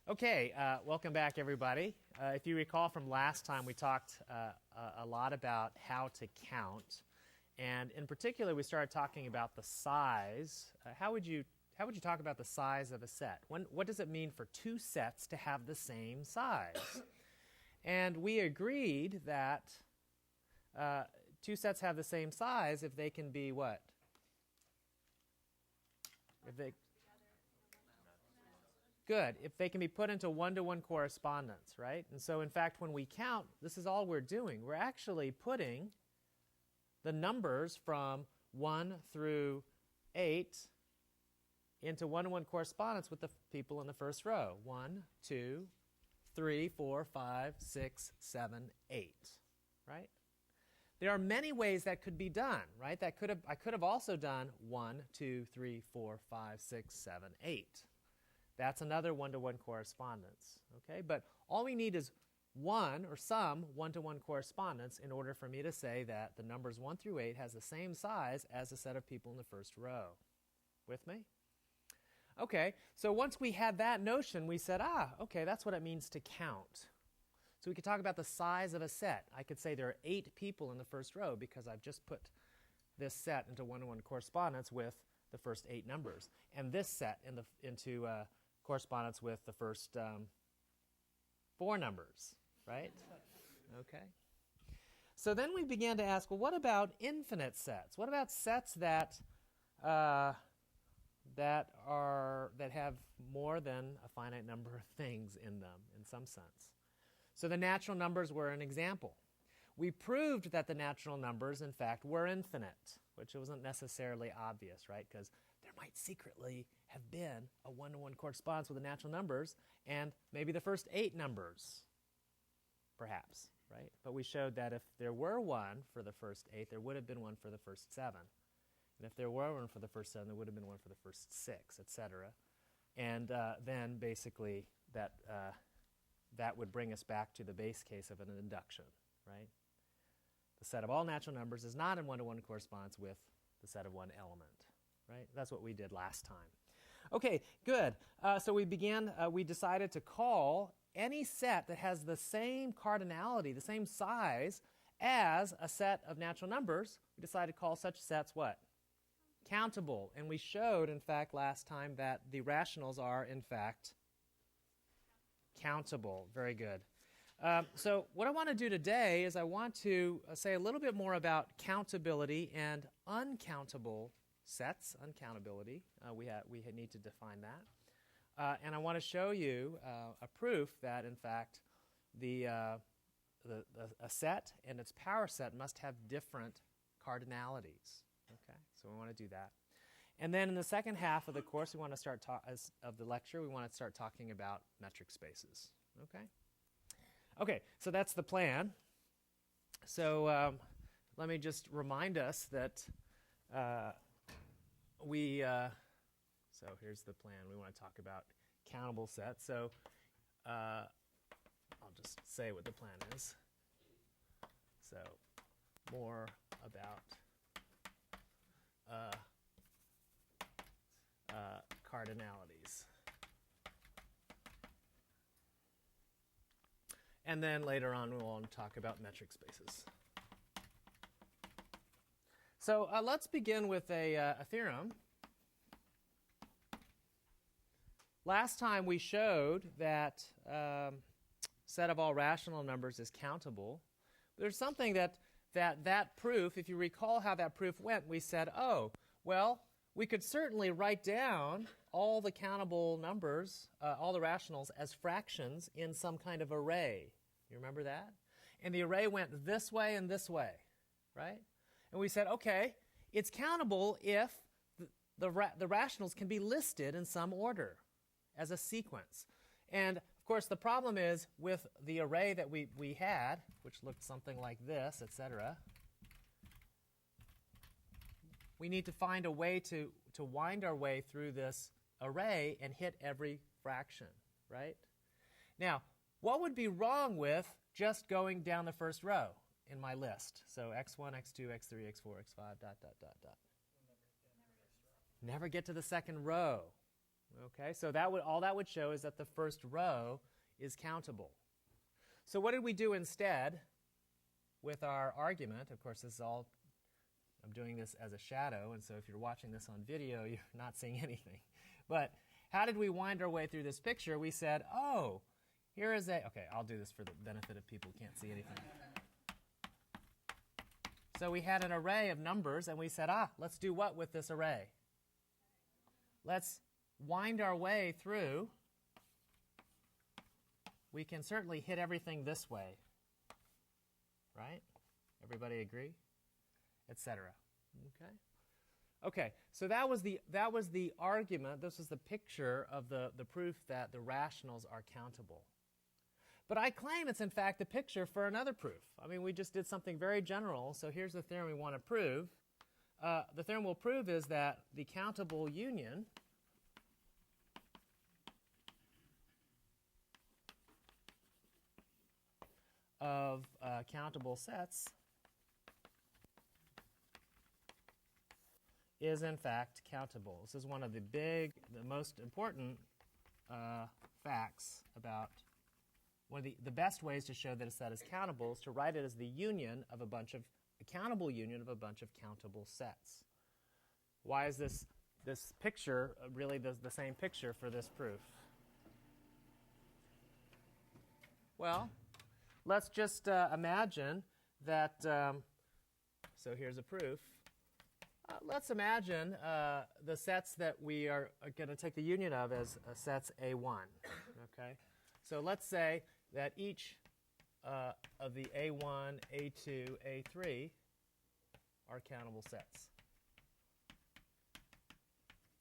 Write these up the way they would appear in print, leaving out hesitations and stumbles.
Okay, welcome back, everybody. If you recall from last time, we talked a lot about how to count, and in particular, we started talking about the size. How would you talk about the size of a set? What does it mean for two sets to have the same size? And we agreed that two sets have the same size if they can be what? Good. If they can be put into one-to-one correspondence, right? And so, in fact, when we count, this is all we're doing. We're actually putting the numbers from 1 through 8 into one-to-one correspondence with the people in the first row. 1, 2, 3, 4, 5, 6, 7, 8, right? There are many ways that could be done, right? I could have also done 1, 2, 3, 4, 5, 6, 7, 8. That's another one-to-one correspondence, okay? But all we need is one or some one-to-one correspondence in order for me to say that the numbers 1 through 8 has the same size as the set of people in the first row. With me? Okay, so once we had that notion, we said, okay, that's what it means to count. So we could talk about the size of a set. I could say there are 8 people in the first row because I've just put this set into one-to-one correspondence with the first 8 numbers, and this set into correspondence with the first 4 numbers, right? Okay. So then we began to ask, well, what about infinite sets? What about sets that have more than a finite number of things in them, in some sense? So the natural numbers were an example. We proved that the natural numbers, in fact, were infinite, which wasn't necessarily obvious, right? Because there might secretly have been a one-to-one correspondence with the natural numbers and maybe the first 8 numbers, perhaps, right? But we showed that if there were one for the first 8, there would have been one for the first 7. And if there were one for the first 7, there would have been one for the first 6, etc. And then basically that would bring us back to the base case of an induction, right? The set of all natural numbers is not in one-to-one correspondence with the set of one element, right? That's what we did last time. Okay, good. So we decided to call any set that has the same cardinality, the same size as a set of natural numbers. We decided to call such sets what? Countable. And we showed, in fact, last time that the rationals are, in fact, countable. Very good. So what I want to do today is I want to say a little bit more about countability and uncountable sets, uncountability. We need to define that. And I want to show you a proof that, in fact, a set and its power set must have different cardinalities. Okay, so we want to do that. And then in the second half of the course, we want to start of the lecture, we want to start talking about metric spaces. Okay? Okay, so that's the plan. So let me just remind us that so here's the plan. We want to talk about countable sets. So I'll just say what the plan is. So more about cardinalities. And then later on, we'll want to talk about metric spaces. So let's begin with a theorem. Last time we showed that set of all rational numbers is countable. There's something that proof, if you recall how that proof went, we said, oh, well, we could certainly write down all the countable numbers, all the rationals, as fractions in some kind of array. You remember that? And the array went this way and this way, right? And we said, okay, it's countable if the rationals can be listed in some order as a sequence. And, of course, the problem is with the array that we had, which looked something like this, etc., we need to find a way to wind our way through this array and hit every fraction, right? Now, what would be wrong with just going down the first row in my list? So x1, x2, x3, x4, x5, dot, dot, dot, dot. Never get to the second row. Okay, so all that would show is that the first row is countable. So what did we do instead with our argument? Of course, this is all, I'm doing this as a shadow, and so if you're watching this on video, you're not seeing anything. But how did we wind our way through this picture? We said, oh, here is a, okay, I'll do this for the benefit of people who can't see anything. So we had an array of numbers, and we said, let's do what with this array? Let's wind our way through. We can certainly hit everything this way, right? Everybody agree? Etc. Okay. Okay. So that was the argument. This was the picture of the proof that the rationals are countable. But I claim it's in fact the picture for another proof. I mean, we just did something very general. So here's the theorem we want to prove. The theorem we'll prove is that the countable union of countable sets is in fact countable. This is one of the most important facts about one of the best ways to show that a set is countable is to write it as the union of a countable union of a bunch of countable sets. Why is this picture really the same picture for this proof? Well, let's just imagine that, so here's a proof. Let's imagine the sets that we are going to take the union of as sets A1. Okay? So let's say that each of the A1, A2, A3 are countable sets.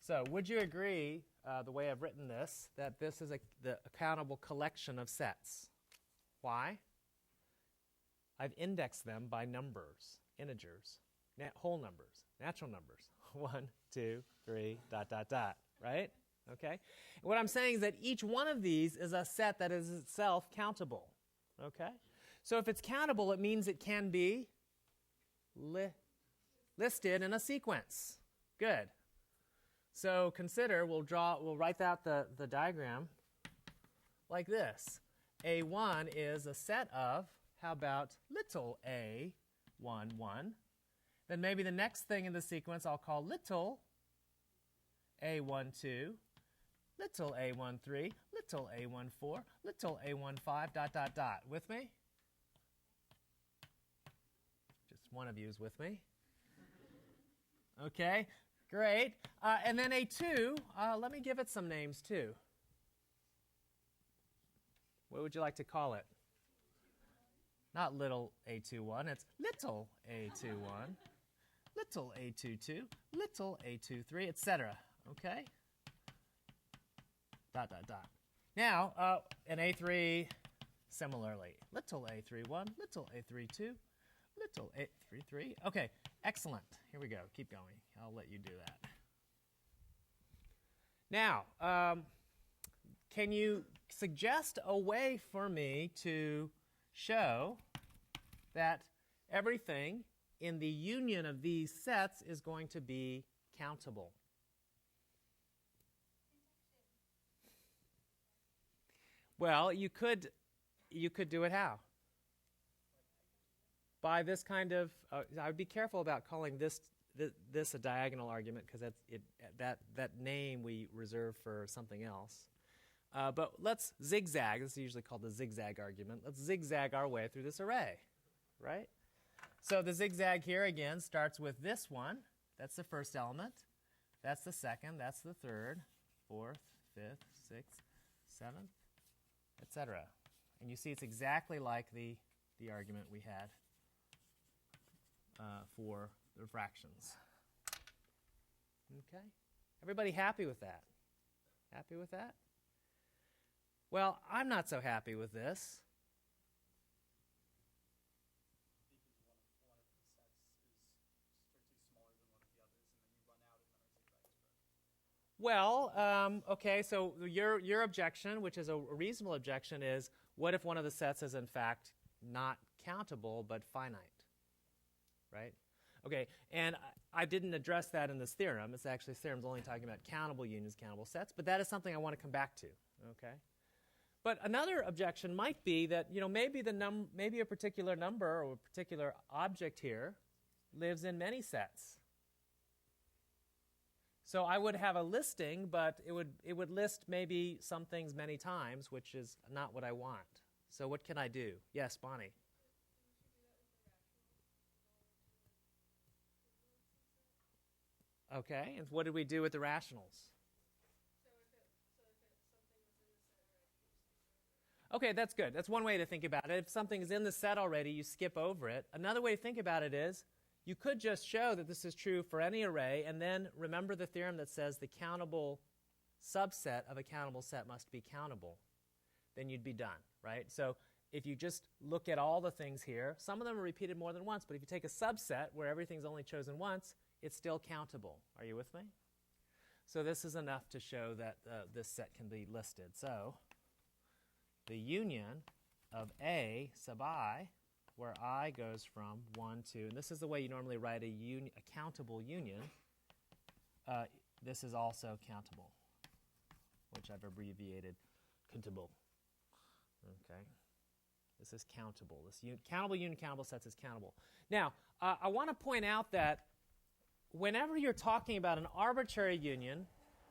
So would you agree, the way I've written this, that this is the countable collection of sets? Why? I've indexed them by numbers, integers, whole numbers, natural numbers. 1, 2, 3, ... Right? Okay? And what I'm saying is that each one of these is a set that is itself countable. Okay? So if it's countable, it means it can be listed in a sequence. Good. So consider, we'll write out the diagram like this. A1 is a set of, how about little a 1, 1. Then maybe the next thing in the sequence I'll call little a1, 2, little a1, 3, little a1, 4, little a1, 5, ... With me? Just one of you is with me. Okay, great. And then A2, let me give it some names too. What would you like to call it? Not little A21, it's little A21, little A22, little A23, etc. Okay? ... Now, an A3 similarly. Little A31, little A32, little A33. Okay, excellent. Here we go. Keep going. I'll let you do that. Now, can you suggest a way for me to show that everything in the union of these sets is going to be countable? Well, you could do it how? By this kind of, I would be careful about calling this a diagonal argument, because that name we reserve for something else. But let's zigzag. This is usually called the zigzag argument. Let's zigzag our way through this array, right? So the zigzag here again starts with this one. That's the first element. That's the second. That's the third, fourth, fifth, sixth, seventh, etc. And you see it's exactly like the argument we had for the fractions. Okay? Everybody happy with that? Happy with that? Well, I'm not so happy with this. Well, okay, so your objection, which is a reasonable objection, is what if one of the sets is in fact not countable but finite, right? Okay, and I didn't address that in this theorem. It's actually, this theorem's only talking about countable unions, countable sets, but that is something I want to come back to, okay? But another objection might be that, you know, maybe a particular number or a particular object here lives in many sets. So I would have a listing, but it would list maybe some things many times, which is not what I want. So what can I do? Yes, Bonnie. Okay, and what did we do with the rationals? Okay, that's good. That's one way to think about it. If something is in the set already, you skip over it. Another way to think about it is you could just show that this is true for any array, and then remember the theorem that says the countable subset of a countable set must be countable. Then you'd be done, right? So if you just look at all the things here, some of them are repeated more than once, but if you take a subset where everything's only chosen once, it's still countable. Are you with me? So this is enough to show that this set can be listed. So the union of A sub I, where I goes from 1 to, and this is the way you normally write a countable union, this is also countable, which I've abbreviated countable. Okay. This is countable. This countable union, countable sets is countable. Now, I want to point out that whenever you're talking about an arbitrary union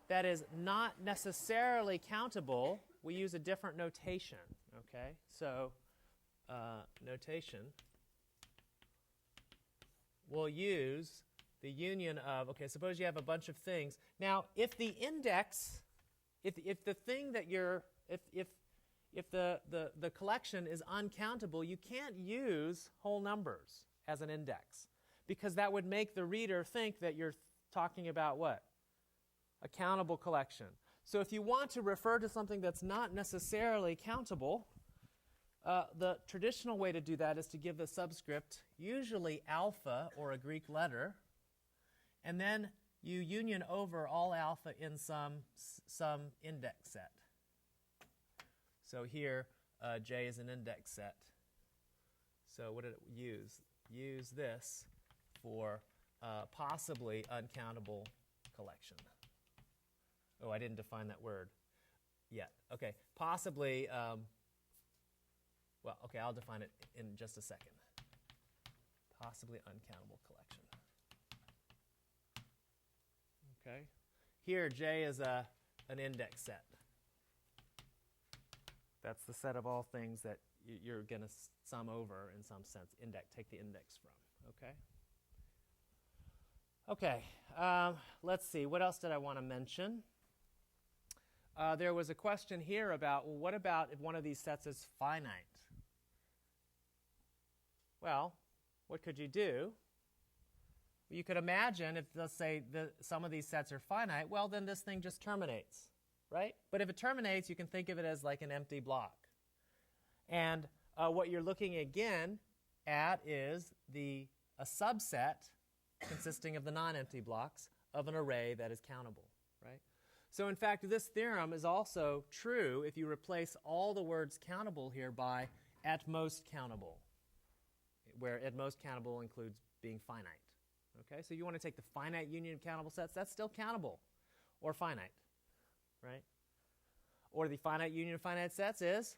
that is not necessarily countable, we use a different notation. Okay? So, notation, we'll use the union of, okay, suppose you have a bunch of things. Now, if the index, if the thing that you're, if the collection is uncountable, you can't use whole numbers as an index, because that would make the reader think that you're talking about what? A countable collection. So if you want to refer to something that's not necessarily countable, the traditional way to do that is to give the subscript, usually alpha or a Greek letter, and then you union over all alpha in some index set. So here, J is an index set. So what did it use? Use this for possibly uncountable collection. Oh, I didn't define that word yet. Okay, possibly, well, okay, I'll define it in just a second. Possibly uncountable collection. Okay, here J is an index set. That's the set of all things that you're going to sum over in some sense. Take the index from. Okay. Okay. Let's see. What else did I want to mention? There was a question here about, well, what about if one of these sets is finite? Well, what could you do? You could imagine if, let's say, some of these sets are finite, well, then this thing just terminates, right? But if it terminates, you can think of it as like an empty block. And what you're looking again at is a subset consisting of the non-empty blocks of an array that is countable, right? So in fact, this theorem is also true if you replace all the words countable here by at most countable, where at most countable includes being finite. Okay, so you want to take the finite union of countable sets, that's still countable or finite, right? Or the finite union of finite sets is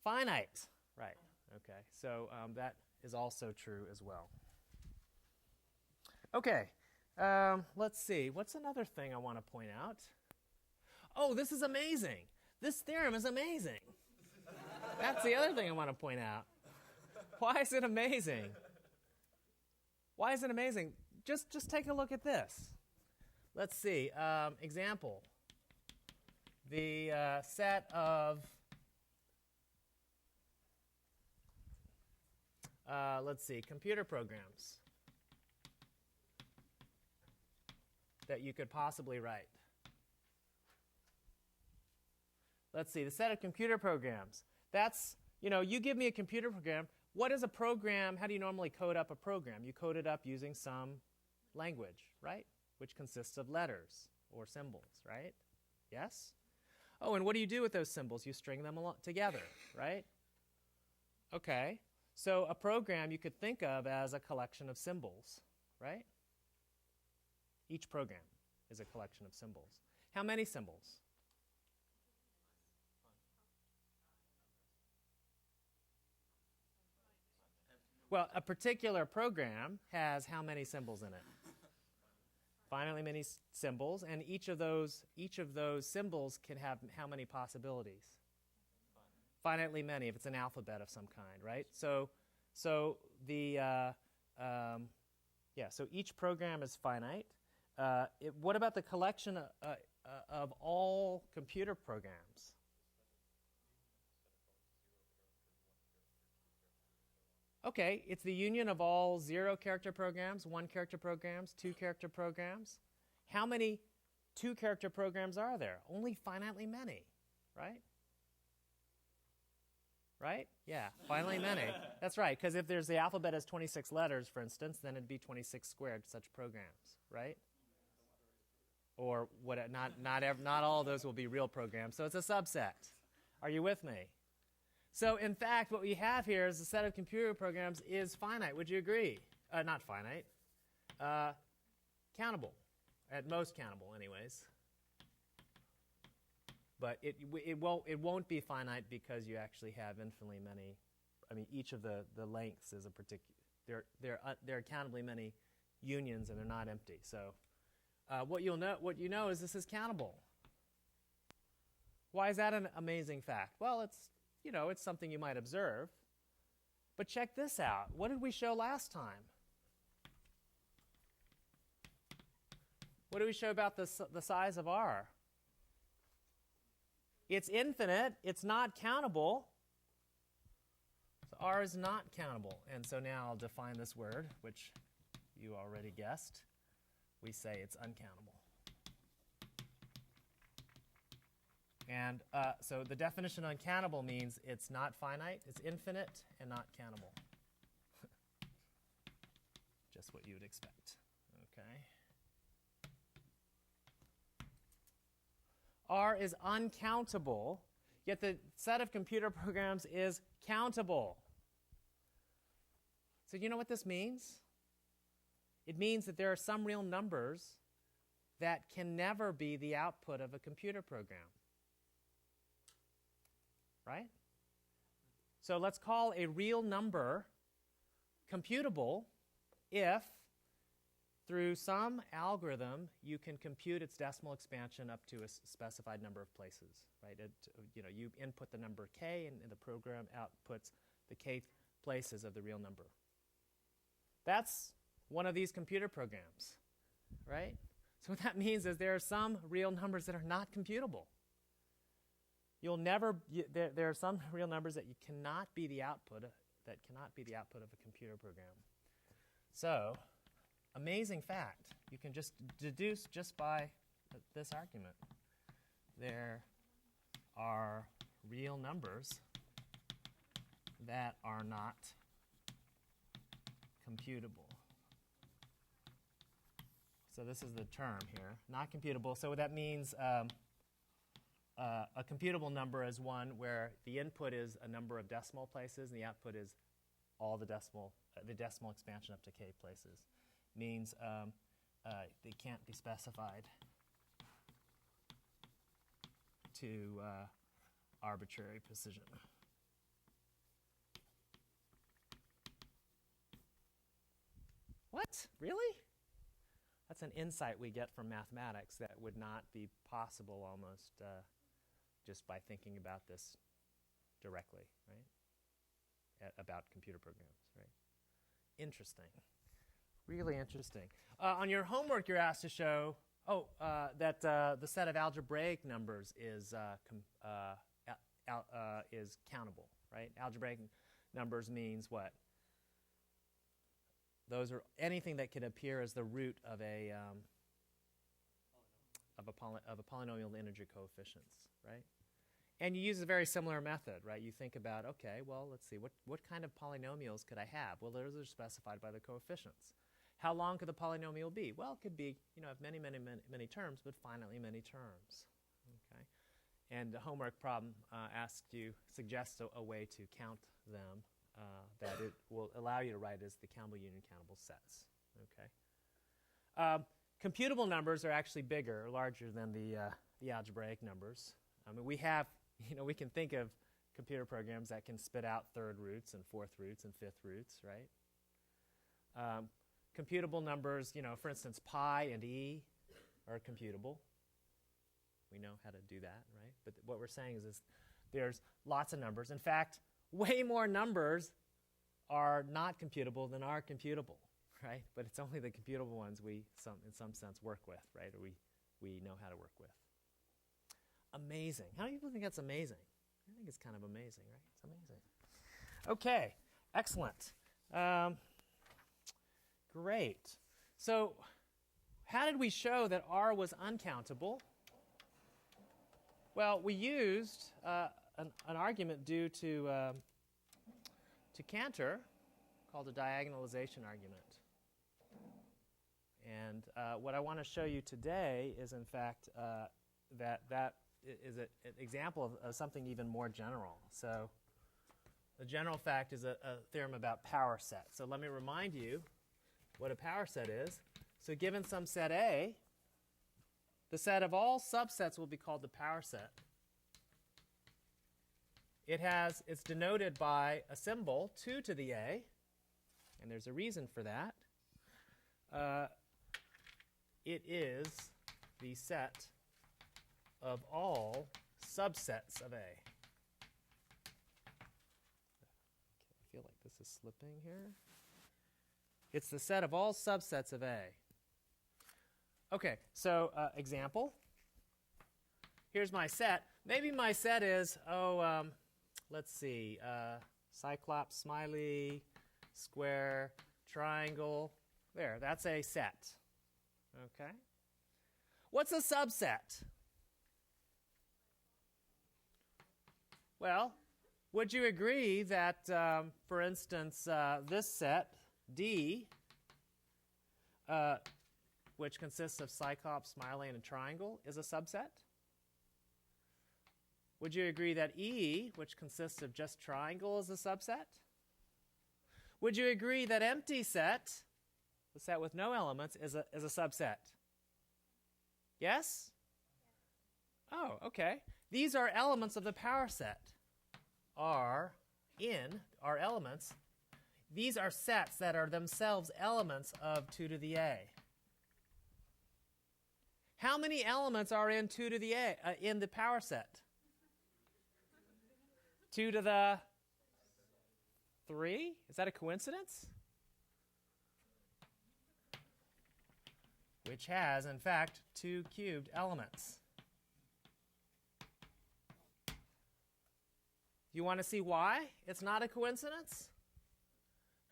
finite, right? Okay, so that is also true as well. Okay, let's see. What's another thing I want to point out? Oh, this is amazing. This theorem is amazing. That's the other thing I want to point out. Why is it amazing? Why is it amazing? Just take a look at this. Let's see. Example. The set of, let's see, computer programs that you could possibly write. Let's see, the set of computer programs. That's, you give me a computer program. What is a program? How do you normally code up a program? You code it up using some language, right? Which consists of letters or symbols, right? Yes? Oh, and what do you do with those symbols? You string them together, right? Okay. So a program you could think of as a collection of symbols, right? Each program is a collection of symbols. How many symbols? Well, a particular program has how many symbols in it? Finitely many symbols, and each of those symbols can have how many possibilities? Finitely many, if it's an alphabet of some kind, right? So each program is finite. What about the collection of all computer programs? Okay, it's the union of all 0-character programs, 1-character programs, 2-character programs. How many 2-character programs are there? Only finitely many, right? Right? Yeah, finitely many. That's right, because if there's the alphabet has 26 letters, for instance, then it'd be 26 squared such programs, right? Or what? Not all of those will be real programs, so it's a subset. Are you with me? So in fact, what we have here is a set of computer programs is finite. Would you agree? Not finite. Countable. At most countable, anyways. But it won't be finite because you actually have infinitely many. I mean, each of the lengths is a particular. There are countably many unions, and they're not empty. So what you know is this is countable. Why is that an amazing fact? Well, it's something you might observe. But check this out. What did we show last time? What did we show about the size of R? It's infinite. It's not countable. So R is not countable. And so now I'll define this word, which you already guessed. We say it's uncountable. And so the definition of uncountable means it's not finite, it's infinite, and not countable. Just what you would expect. Okay. R is uncountable, yet the set of computer programs is countable. So you know what this means? It means that there are some real numbers that can never be the output of a computer program. Right? So let's call a real number computable if, through some algorithm, you can compute its decimal expansion up to a specified number of places. Right? You input the number k, and the program outputs the k places of the real number. That's one of these computer programs. Right? So what that means is there are some real numbers that are not computable. There are some real numbers that cannot be the output of a computer program. So, amazing fact. You can just deduce just by this argument. There are real numbers that are not computable. So this is the term here, not computable. So what that means. A computable number is one where the input is a number of decimal places and the output is all the decimal expansion up to k places. Means they can't be specified to arbitrary precision. What? Really? That's an insight we get from mathematics that would not be possible almost just by thinking about this directly, right? About computer programs, right? Interesting. Really interesting. On your homework, you're asked to show that the set of algebraic numbers is countable, right? Algebraic numbers means what? Those are anything that could appear as the root of a polynomial integer coefficients, right? And you use a very similar method, right? You think about, okay, well, let's see, what kind of polynomials could I have? Well, those are specified by the coefficients. How long could the polynomial be? Well, it could be, have many, many, many, many terms, but finitely many terms. Okay, and the homework problem suggests a way to count them that it will allow you to write as the countable union countable sets. Okay. Computable numbers are actually bigger, or larger than the algebraic numbers. I mean, we can think of computer programs that can spit out third roots and fourth roots and fifth roots, right? Computable numbers, for instance, pi and e are computable. We know how to do that, right? But what we're saying is there's lots of numbers. In fact, way more numbers are not computable than are computable, right? But it's only the computable ones we, in some sense, work with, right? Or we know how to work with. Amazing. How many people think that's amazing? I think it's kind of amazing, right? It's amazing. Okay, excellent. Great. So how did we show that R was uncountable? Well, we used an argument due to Cantor called a diagonalization argument. And what I want to show you today is, in fact, that is an example of something even more general. So the general fact is a theorem about power sets. So let me remind you what a power set is. So given some set A, the set of all subsets will be called the power set. It's denoted by a symbol, 2 to the A, and there's a reason for that. It is the set of all subsets of A. Okay, I feel like this is slipping here. It's the set of all subsets of A. Okay, so example. Here's my set. Maybe my set is, let's see, cyclops, smiley, square, triangle. There, that's a set. Okay. What's a subset? Well, would you agree that, for instance, this set, D, which consists of cyclops, smiley, and a triangle, is a subset? Would you agree that E, which consists of just triangle, is a subset? Would you agree that empty set, the set with no elements, is a subset? Yes? Oh, okay. These are elements of the power set. Are elements. These are sets that are themselves elements of 2 to the A. How many elements are in 2 to the A in the power set? 2 to the 3? Is that a coincidence? Which has, in fact, 2 cubed elements. You want to see why it's not a coincidence?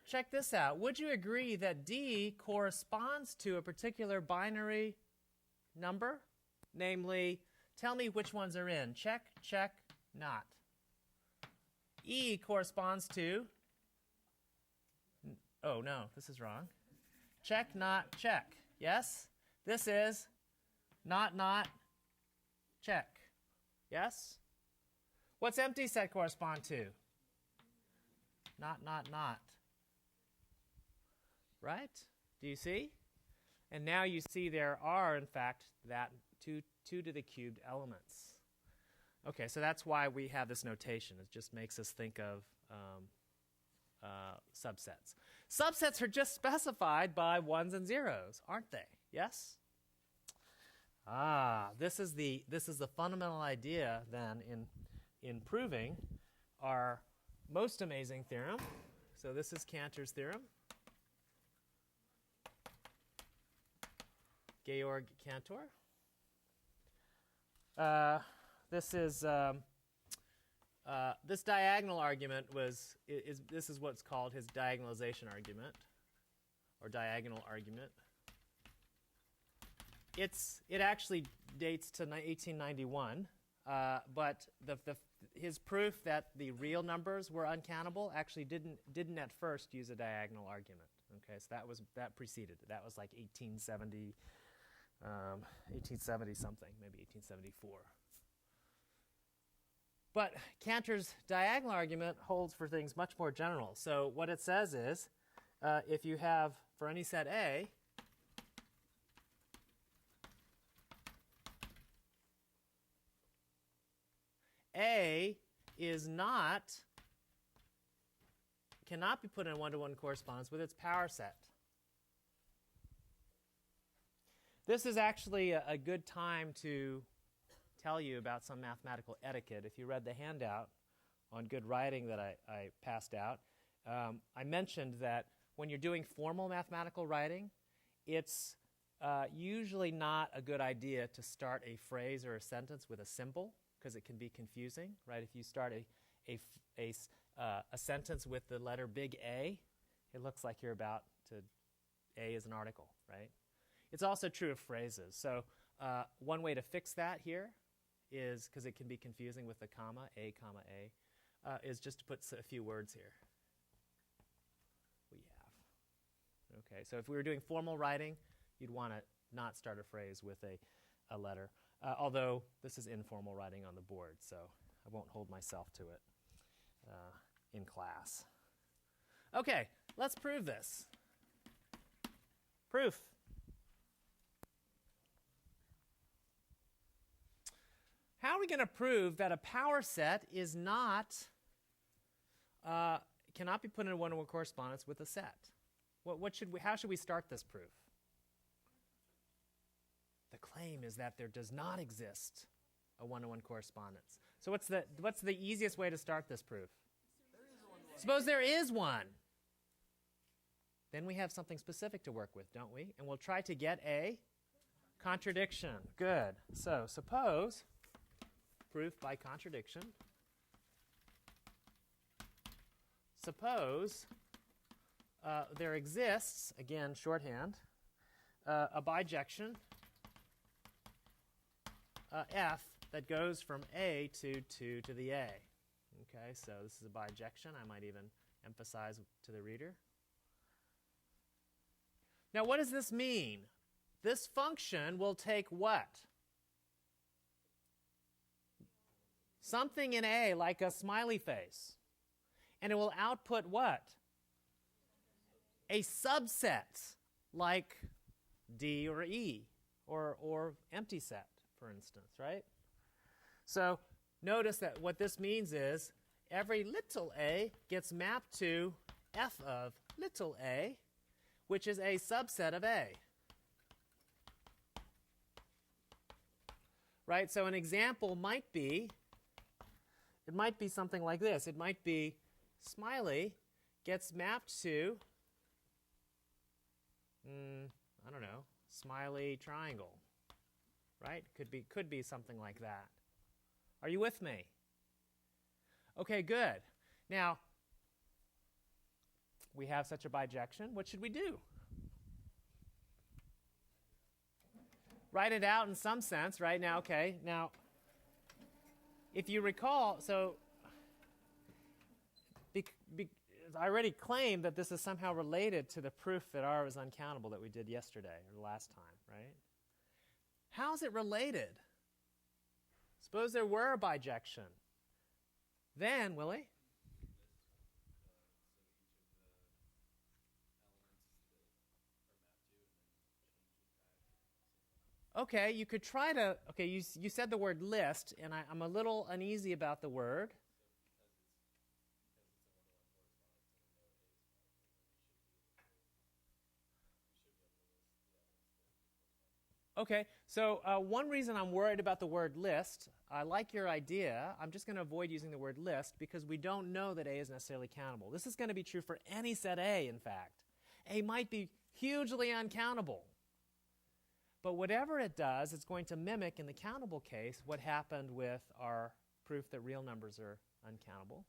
Check this out. Would you agree that D corresponds to a particular binary number? Namely, tell me which ones are in. Check, check, not. E corresponds to, oh no, this is wrong. Check, not, check. Yes? This is not, check. Yes? What's empty set correspond to? Not. Right? Do you see? And now you see there are, in fact, that 2 to the cubed elements. Okay, so that's why we have this notation. It just makes us think of subsets. Subsets are just specified by 1s and 0s, aren't they? Yes? This is the fundamental idea then in proving our most amazing theorem. So this is Cantor's theorem. Georg Cantor. This diagonal argument this is what's called his diagonalization argument, or diagonal argument. It actually dates to 1891, but his proof that the real numbers were uncountable actually didn't at first use a diagonal argument. Okay, so that preceded it. That was like 1870 something, maybe 1874. But Cantor's diagonal argument holds for things much more general. So what it says is, if you have, for any set A, A is cannot be put in one-to-one correspondence with its power set. This is actually a good time to tell you about some mathematical etiquette. If you read the handout on good writing that I passed out, I mentioned that when you're doing formal mathematical writing, it's usually not a good idea to start a phrase or a sentence with a symbol, because it can be confusing, right? If you start a sentence with the letter big A, it looks like you're about to, A is an article, right? It's also true of phrases. So one way to fix that here is, because it can be confusing with the comma, A, is just to put a few words here. We have. Okay, so if we were doing formal writing, you'd want to not start a phrase with a letter. Although this is informal writing on the board, so I won't hold myself to it in class. Okay, let's prove this. Proof. How are we going to prove that a power set is cannot be put in a one-to-one correspondence with a set? How should we start this proof? The claim is that there does not exist a one-to-one correspondence. So what's the easiest way to start this proof? Suppose there is one. Then we have something specific to work with, don't we? And we'll try to get a contradiction. Good. So suppose, proof by contradiction, suppose there exists, again shorthand, a bijection F that goes from A to 2 to the A. Okay, so this is a bijection. I might even emphasize to the reader. Now, what does this mean? This function will take what? Something in A, like a smiley face. And it will output what? A subset, like D or E, or empty set, for instance, right? So notice that what this means is every little a gets mapped to f of little a, which is a subset of A. Right? So an example might be, it might be something like this. It might be smiley gets mapped to, I don't know, smiley triangle. Right? Could be something like that. Are you with me? Okay, good. Now, we have such a bijection. What should we do? Write it out in some sense, right? Now, okay. Now, if you recall, so I already claimed that this is somehow related to the proof that R is uncountable that we did yesterday or last time, right? How is it related? Suppose there were a bijection. Then, Willie? Okay, you could try to, okay, you said the word list, and I'm a little uneasy about the word. Okay, so one reason I'm worried about the word list, I like your idea. I'm just going to avoid using the word list because we don't know that A is necessarily countable. This is going to be true for any set A, in fact. A might be hugely uncountable. But whatever it does, it's going to mimic, in the countable case, what happened with our proof that real numbers are uncountable.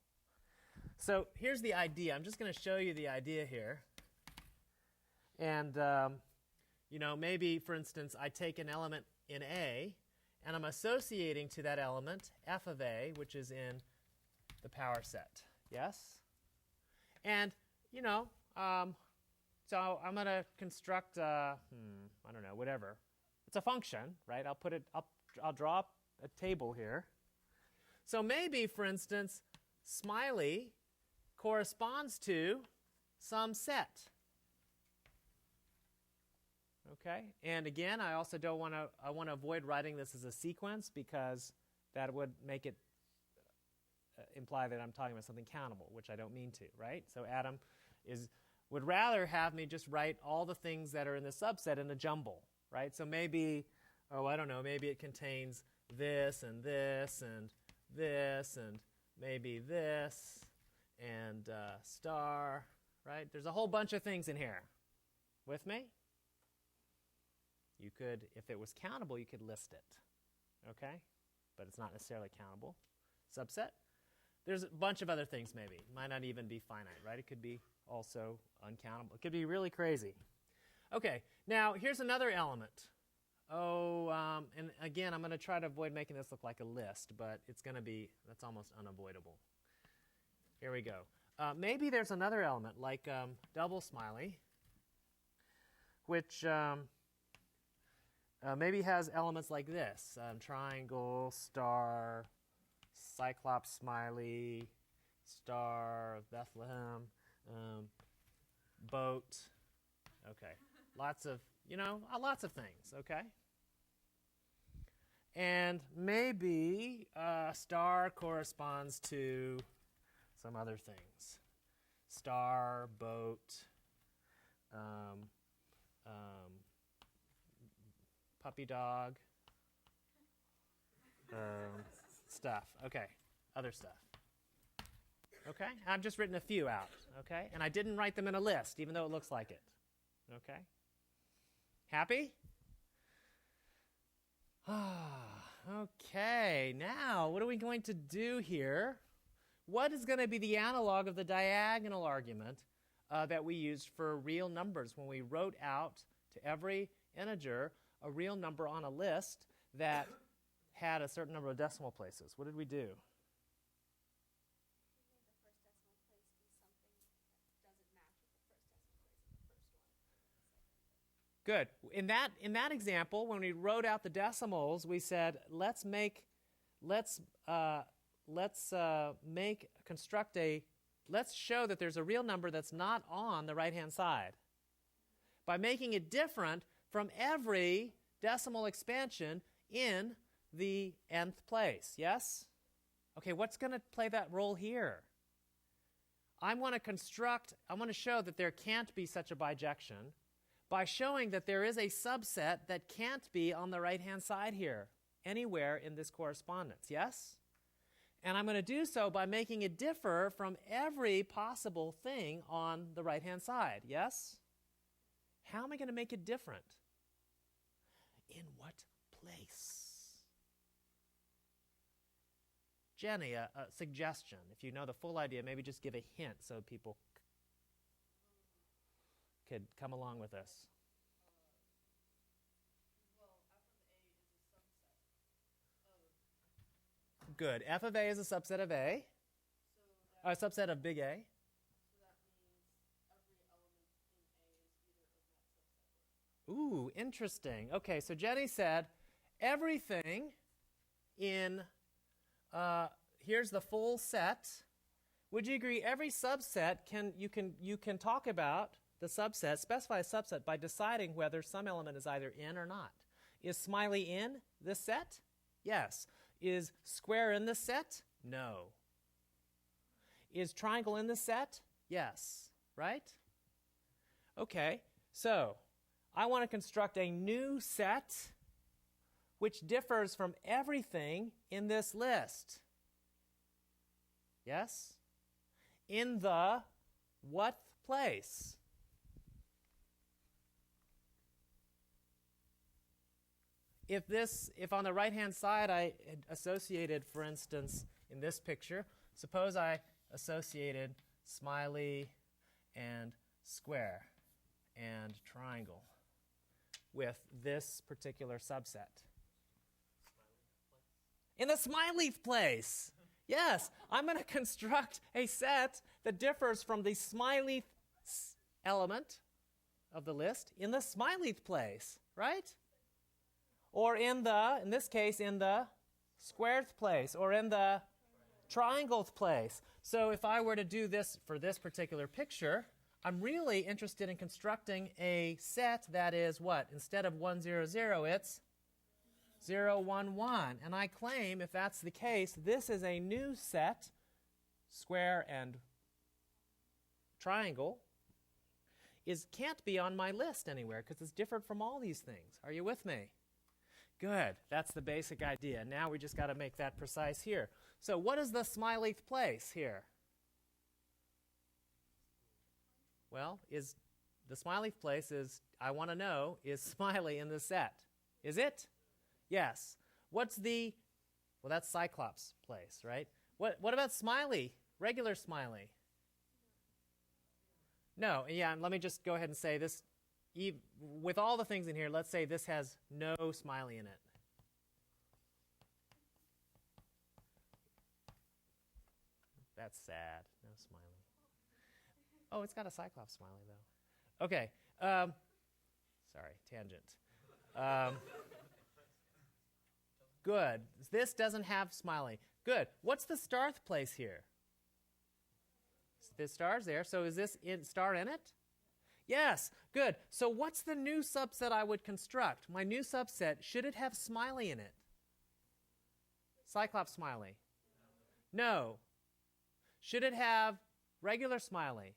So here's the idea. I'm just going to show you the idea here. And you know, maybe, for instance, I take an element in A, and I'm associating to that element f of A, which is in the power set. Yes? And, you know, so I'm going to construct, I don't know, whatever. It's a function, right? I'll draw a table here. So maybe, for instance, smiley corresponds to some set. Okay? And again, I also don't want to, I want to avoid writing this as a sequence because that would make it imply that I'm talking about something countable, which I don't mean to, right? So Adam would rather have me just write all the things that are in the subset in a jumble, right? So maybe, oh, I don't know, maybe it contains this and this and this and maybe this and star, right? There's a whole bunch of things in here. With me? You could, if it was countable, you could list it, okay? But it's not necessarily countable. Subset. There's a bunch of other things maybe. It might not even be finite, right? It could be also uncountable. It could be really crazy. Okay, now here's another element. Oh, and again, I'm going to try to avoid making this look like a list, but it's going to be, that's almost unavoidable. Here we go. Maybe there's another element like double smiley, which maybe has elements like this. Triangle, star, Cyclops smiley, Star of Bethlehem, boat. Okay, lots of, lots of things, okay? And maybe star corresponds to some other things. Star, boat, puppy dog, stuff. Okay, other stuff. Okay, I've just written a few out. Okay, and I didn't write them in a list, even though it looks like it. Okay, happy? Okay, now what are we going to do here? What is going to be the analog of the diagonal argument that we used for real numbers when we wrote out to every integer a real number on a list that had a certain number of decimal places? What did we do? Good. In that example, when we wrote out the decimals, we said let's show that there's a real number that's not on the right-hand side by making it different from every decimal expansion in the nth place. Yes? Okay, what's going to play that role here? I want to show that there can't be such a bijection by showing that there is a subset that can't be on the right-hand side here, anywhere in this correspondence. Yes? And I'm going to do so by making it differ from every possible thing on the right-hand side. Yes? How am I going to make it different? In what place? Jenny, a suggestion. If you know the full idea, maybe just give a hint so people could come along with us. Good. F of A is a subset of A. So a subset of big A. So that means every element in A is either of that subset. Ooh, interesting. Okay, so Jenny said everything in, here's the full set. Would you agree every subset you can talk about the subset, specify a subset by deciding whether some element is either in or not? Is smiley in this set? Yes. Is square in this set? No. Is triangle in this set? Yes. Right? Okay, so I want to construct a new set which differs from everything in this list. Yes? In the what place? If on the right-hand side I had associated, for instance, in this picture, suppose I associated smiley and square and triangle with this particular subset. In the smiley place. Yes, I'm going to construct a set that differs from the smiley element of the list in the smiley place, right? Or in this case, in the squared place, or in the Triangle's place. So if I were to do this for this particular picture, I'm really interested in constructing a set that is what? Instead of 1, 0, 0, it's 0, 1, 1. And I claim, if that's the case, this is a new set, square and triangle, can't be on my list anywhere because it's different from all these things. Are you with me? Good. That's the basic idea. Now we just got to make that precise here. So what is the smiley place here? Well, is the smiley place is, I want to know, is smiley in the set? Is it? Yes. What's the, well, that's Cyclops place, right? What about smiley, regular smiley? No, yeah, and let me just go ahead and say this. With all the things in here, let's say this has no smiley in it. That's sad. No smiley. Oh, it's got a Cyclops smiley, though. Okay. Sorry, tangent. Good. This doesn't have smiley. Good. What's the starth place here? The star's there. So is this star in it? Yes. Good. So what's the new subset I would construct? My new subset, should it have smiley in it? Cyclops smiley? No. Should it have regular smiley?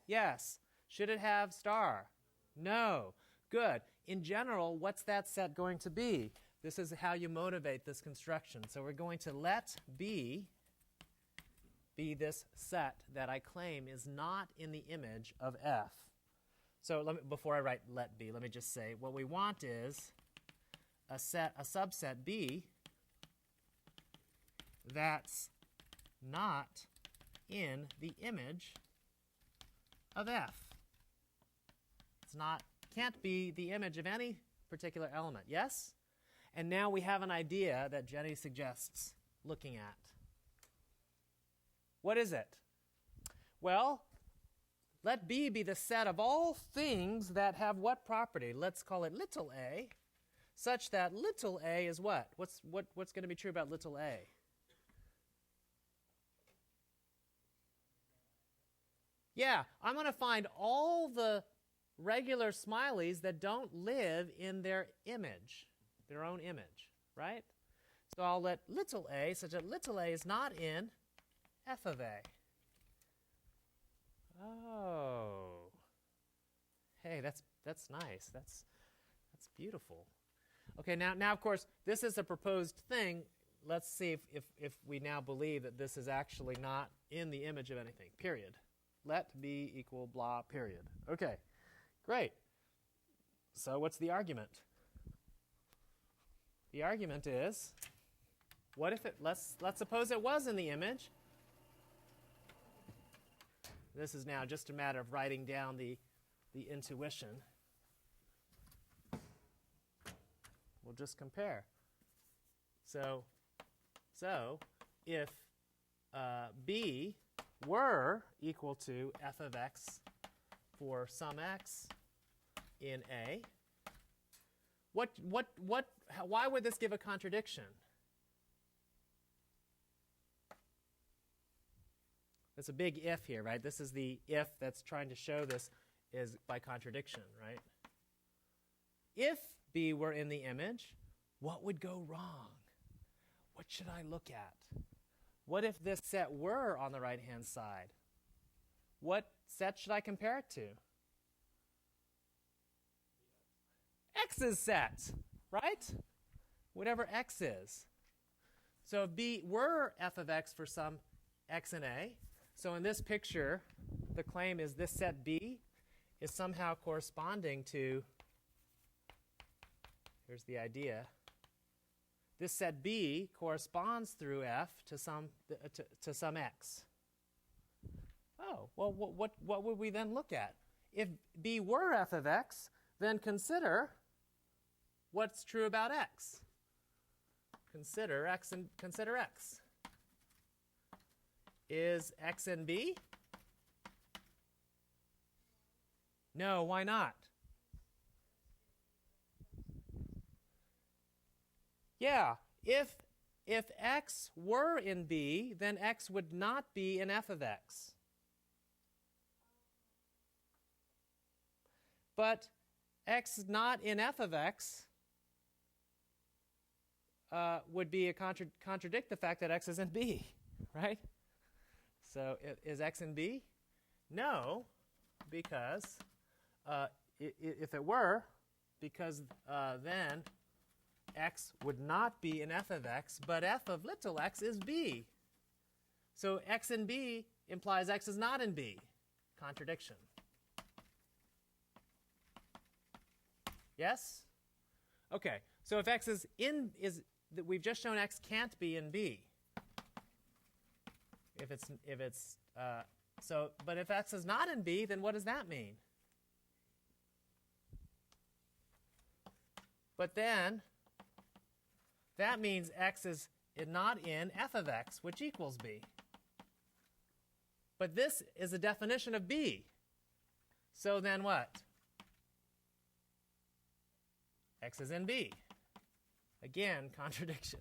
Yes. Should it have star? No. Good. In general, what's that set going to be? This is how you motivate this construction. So we're going to let B be this set that I claim is not in the image of F. So before I write let B, let me just say what we want is a subset B that's not in the image of F. Can't be the image of any particular element. Yes? And now we have an idea that Jenny suggests looking at. What is it? Well, let B be the set of all things that have what property? Let's call it little a, such that little a is what? What's going to be true about little a? Yeah, I'm going to find all the regular smileys that don't live in their image, their own image, right? So I'll let little a, such that little a is not in F of A. Oh. Hey, that's nice. That's beautiful. Okay, now of course, this is a proposed thing. Let's see if we now believe that this is actually not in the image of anything, period. Let B equal blah, period. Okay, great. So what's the argument? The argument is, what if let's suppose it was in the image. This is now just a matter of writing down the intuition. We'll just compare. So if B were equal to f of x for some x in A, why would this give a contradiction? It's a big if here, right? This is the if that's trying to show this is by contradiction, right? If B were in the image, what would go wrong? What should I look at? What if this set were on the right-hand side? What set should I compare it to? X's set, right? Whatever x is. So if B were f of x for some x in A, so in this picture, the claim is this set B is somehow corresponding to, here's the idea, this set B corresponds through f to some x. Oh, well, what would we then look at? If B were f of x, then consider what's true about x. Consider x and consider x. Is x in B? No, why not? Yeah, if if x were in B, then x would not be in f of x. But x not in f of x would be contradict the fact that x is in B, right? So is x in B? No, because if it were, because then x would not be in f of x, but f of little x is B. So x in B implies x is not in B. Contradiction. Yes? Okay, so if x is in, we've just shown x can't be in B. But if x is not in B, then what does that mean? But then, that means x is not in f of x, which equals B. But this is a definition of B. So then what? X is in B. Again, contradiction.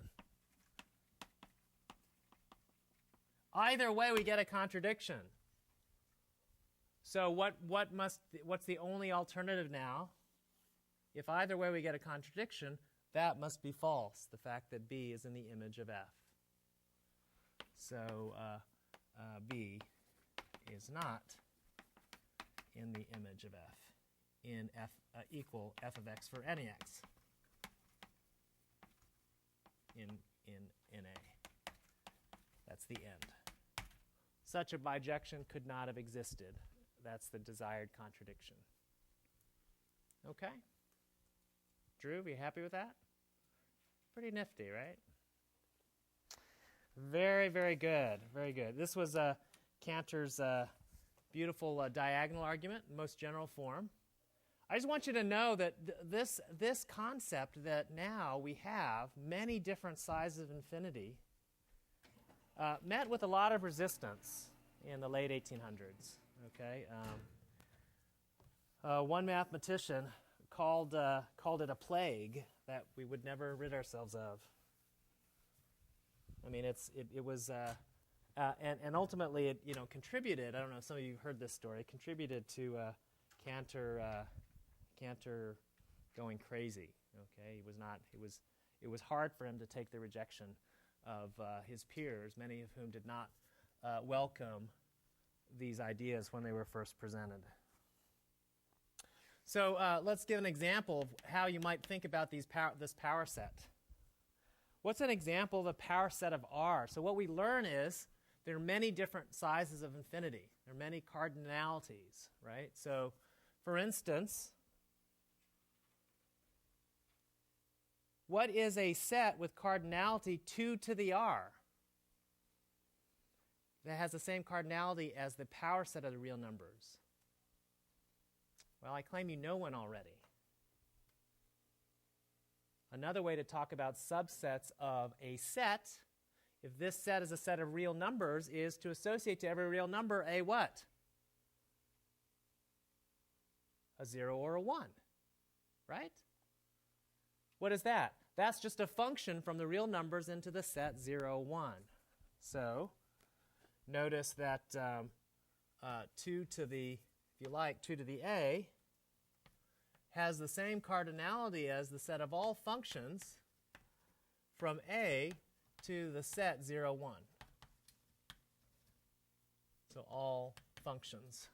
Either way, we get a contradiction. So what's the only alternative now? If either way we get a contradiction, that must be false, the fact that B is in the image of F. So B is not in the image of F in F equal f of x for any x in A. That's the end. Such a bijection could not have existed. That's the desired contradiction. Okay? Drew, are you happy with that? Pretty nifty, right? Very, very good. Very good. This was Cantor's beautiful diagonal argument, most general form. I just want you to know that this concept that now we have many different sizes of infinity met with a lot of resistance in the late 1800s. Okay, one mathematician called it a plague that we would never rid ourselves of. I mean, it was and ultimately it contributed. I don't know if some of you heard this story. Contributed to Cantor going crazy. Okay, it was hard for him to take the rejection of his peers, many of whom did not welcome these ideas when they were first presented. So let's give an example of how you might think about this power set. What's an example of a power set of R? So what we learn is there are many different sizes of infinity. There are many cardinalities, right? So for instance, what is a set with cardinality 2 to the R that has the same cardinality as the power set of the real numbers? Well, I claim you know one already. Another way to talk about subsets of a set, if this set is a set of real numbers, is to associate to every real number a what? A 0 or a 1, right? What is that? That's just a function from the real numbers into the set 0, 1. So notice that 2 to the, if you like, 2 to the A has the same cardinality as the set of all functions from A to the set 0, 1. So all functions.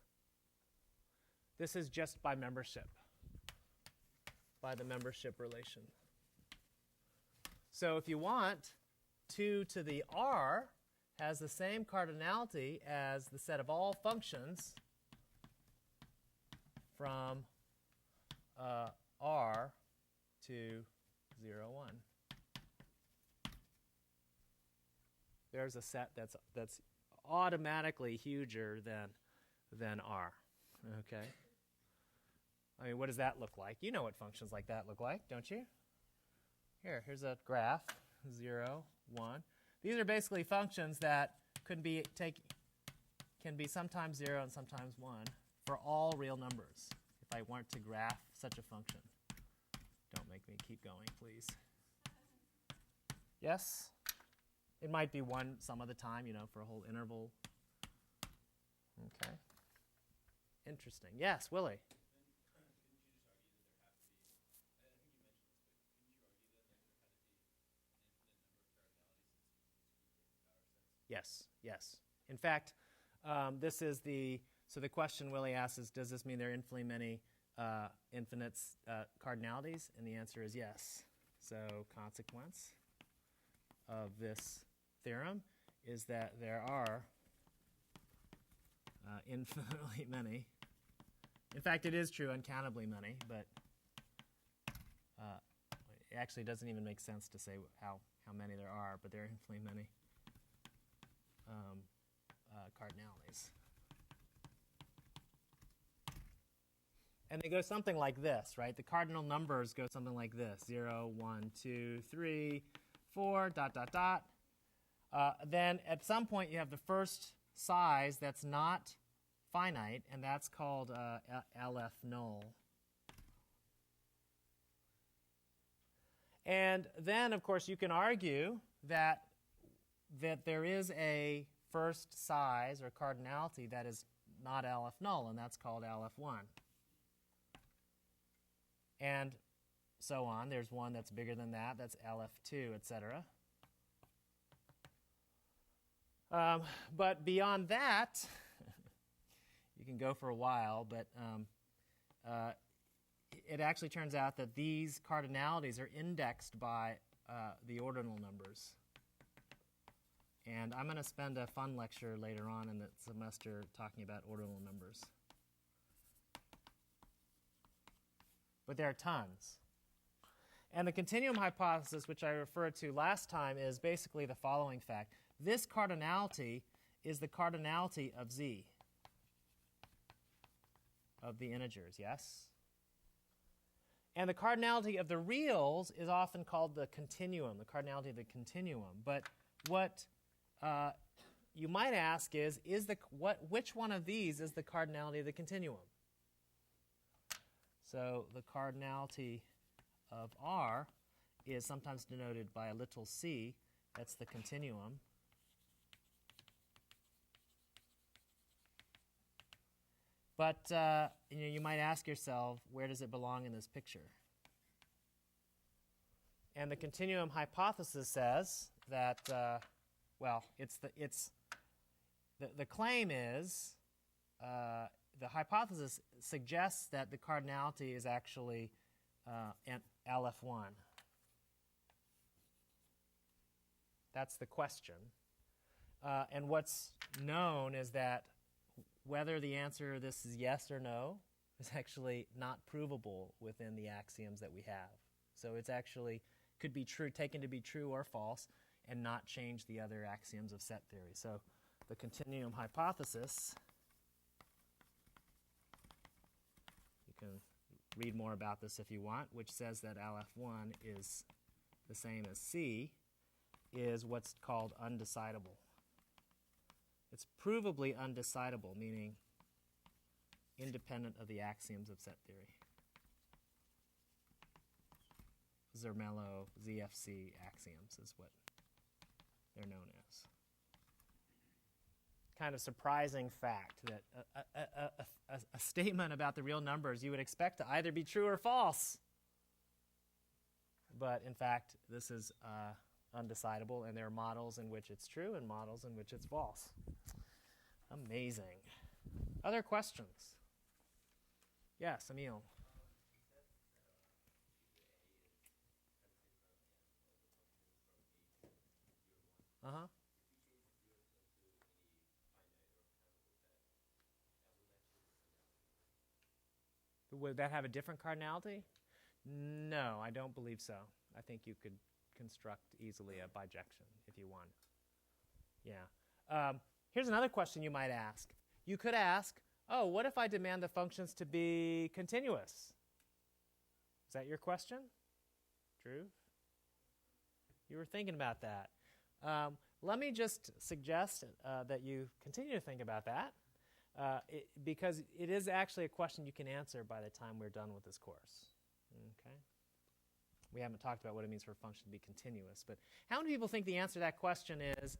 This is just by membership, by the membership relation. So if you want, 2 to the R has the same cardinality as the set of all functions from R to 0, 1. There's a set that's automatically huger than R. Okay? I mean, what does that look like? You know what functions like that look like, don't you? Here's a graph, 0, 1. These are basically functions that can be sometimes 0 and sometimes 1 for all real numbers. If I want to graph such a function. Don't make me keep going, please. Yes? It might be one some of the time, for a whole interval. Okay. Interesting. Yes, Willie. Yes, yes. In fact, this is so the question Willie asks is, does this mean there are infinitely many infinite cardinalities? And the answer is yes. So consequence of this theorem is that there are infinitely many. In fact, it is true, uncountably many, but it actually doesn't even make sense to say how many there are, but there are infinitely many cardinalities. And they go something like this, right? The cardinal numbers go something like this: 0, 1, 2, 3, 4, ... Then at some point you have the first size that's not finite, and that's called LF null. And then, of course, you can argue that there is a first size or cardinality that is not LF null, and that's called LF1. And so on. There's one that's bigger than that. That's LF2, etc. But beyond that, you can go for a while, but it actually turns out that these cardinalities are indexed by the ordinal numbers. And I'm going to spend a fun lecture later on in the semester talking about ordinal numbers. But there are tons. And the continuum hypothesis, which I referred to last time, is basically the following fact. This cardinality is the cardinality of Z, of the integers, yes? And the cardinality of the reals is often called the continuum, the cardinality of the continuum. But what you might ask is which one of these is the cardinality of the continuum? So the cardinality of R is sometimes denoted by a little c. That's the continuum. But you might ask yourself, where does it belong in this picture? And the continuum hypothesis says that, the claim is, the hypothesis suggests that the cardinality is actually LF1. That's the question. And what's known is that whether the answer to this is yes or no is actually not provable within the axioms that we have. So it's actually could be true, taken to be true or false, and not change the other axioms of set theory. So the continuum hypothesis, you can read more about this if you want, which says that LF1 is the same as C, is what's called undecidable. It's provably undecidable, meaning independent of the axioms of set theory. Zermelo ZFC axioms is what they're known as. Kind of surprising fact that a statement about the real numbers you would expect to either be true or false. But in fact, this is undecidable, and there are models in which it's true and models in which it's false. Amazing. Other questions? Yes, Emil. Uh-huh. Would that have a different cardinality? No, I don't believe so. I think you could construct easily a bijection if you want. Yeah. Here's another question you might ask. You could ask, oh, what if I demand the functions to be continuous? Is that your question? True? You were thinking about that. Let me just suggest that you continue to think about that, because it is actually a question you can answer by the time we're done with this course. Okay? we haven't talked about what it means for a function to be continuous. But how many people think the answer to that question is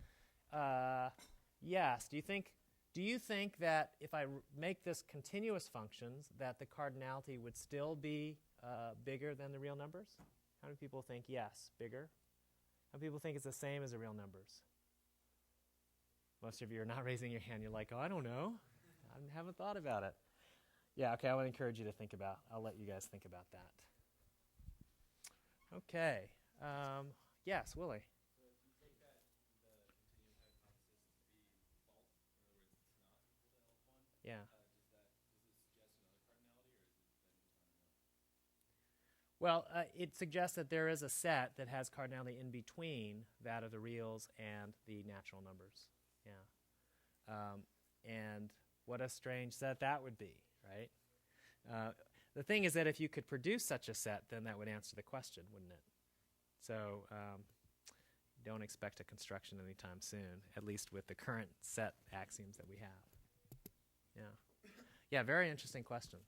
yes? Do you think that if I make this continuous functions, that the cardinality would still be bigger than the real numbers? How many people think yes, bigger? How many people think it's the same as the real numbers? Most of you are not raising your hand. You're like, oh, I don't know. I haven't thought about it. Yeah, okay, I want to encourage you to think about. I'll let you guys think about that. Okay. Yes, Willie. So if you take that, the continuous hypothesis to be false, in other words, it's not equal to L1, Yeah. does this suggest another cardinality, or is it then just unknown? Well, it suggests that there is a set that has cardinality in between that of the reals and the natural numbers. Yeah. And what a strange set that would be, right? The thing is that if you could produce such a set, then that would answer the question, wouldn't it? So don't expect a construction anytime soon, at least with the current set axioms that we have. Yeah. Yeah, very interesting questions.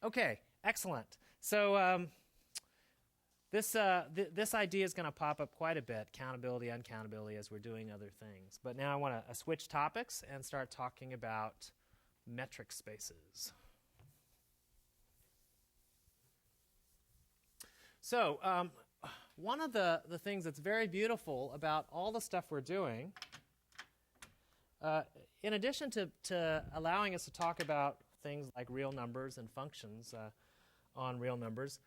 Okay, excellent. So this idea is going to pop up quite a bit, countability, uncountability, as we're doing other things. But now I want to switch topics and start talking about metric spaces. So one of the things that's very beautiful about all the stuff we're doing, in addition to allowing us to talk about things like real numbers and functions on real numbers,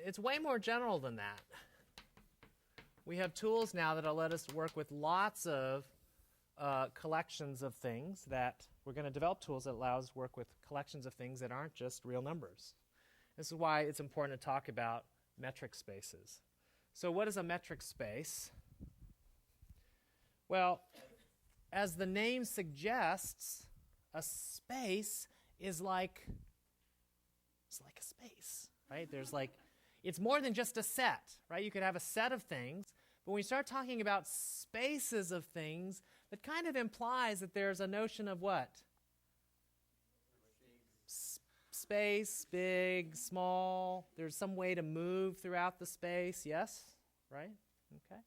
it's way more general than that. We have tools now that'll let us work with lots of collections of things that we're going to develop tools that allow us to work with collections of things that aren't just real numbers. This is why it's important to talk about metric spaces. So what is a metric space? Well, as the name suggests, a space is like a space, right? It's more than just a set, right? You could have a set of things, but when you start talking about spaces of things, that kind of implies that there's a notion of what? Space, big, small. There's some way to move throughout the space, yes? Right? Okay.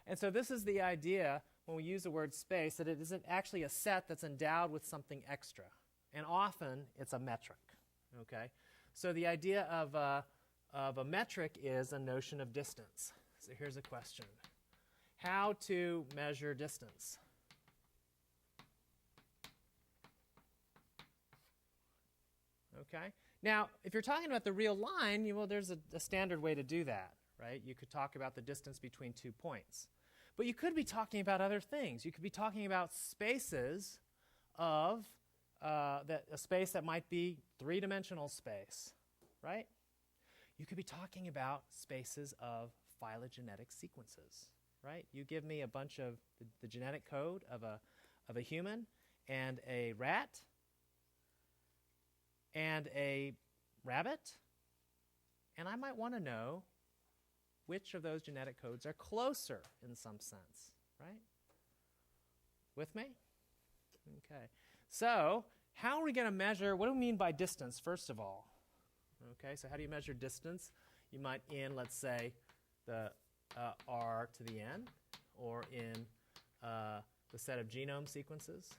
And so this is the idea when we use the word space, that it isn't actually a set that's endowed with something extra. And often it's a metric. Okay? So the idea of a metric is a notion of distance. So here's a question. How to measure distance? Okay. Now, if you're talking about the real line, well, there's a standard way to do that, right? You could talk about the distance between 2 points. But you could be talking about other things. You could be talking about spaces of a space that might be three-dimensional space, right? You could be talking about spaces of phylogenetic sequences, right? You give me a bunch of the genetic code of a human and a rat and a rabbit, and I might want to know which of those genetic codes are closer in some sense, right? With me? Okay. So how are we going to measure, what do we mean by distance, first of all? Okay, so how do you measure distance? You might in, let's say, the R to the N, or in the set of genome sequences,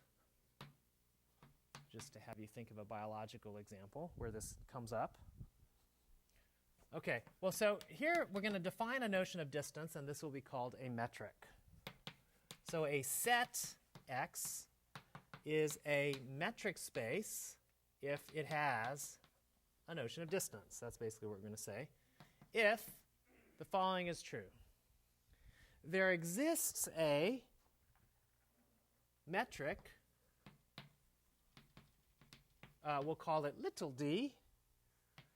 just to have you think of a biological example where this comes up. Okay, well, so here we're going to define a notion of distance, and this will be called a metric. So a set X is a metric space if it has a notion of distance. That's basically what we're going to say. If the following is true. There exists a metric, we'll call it little d.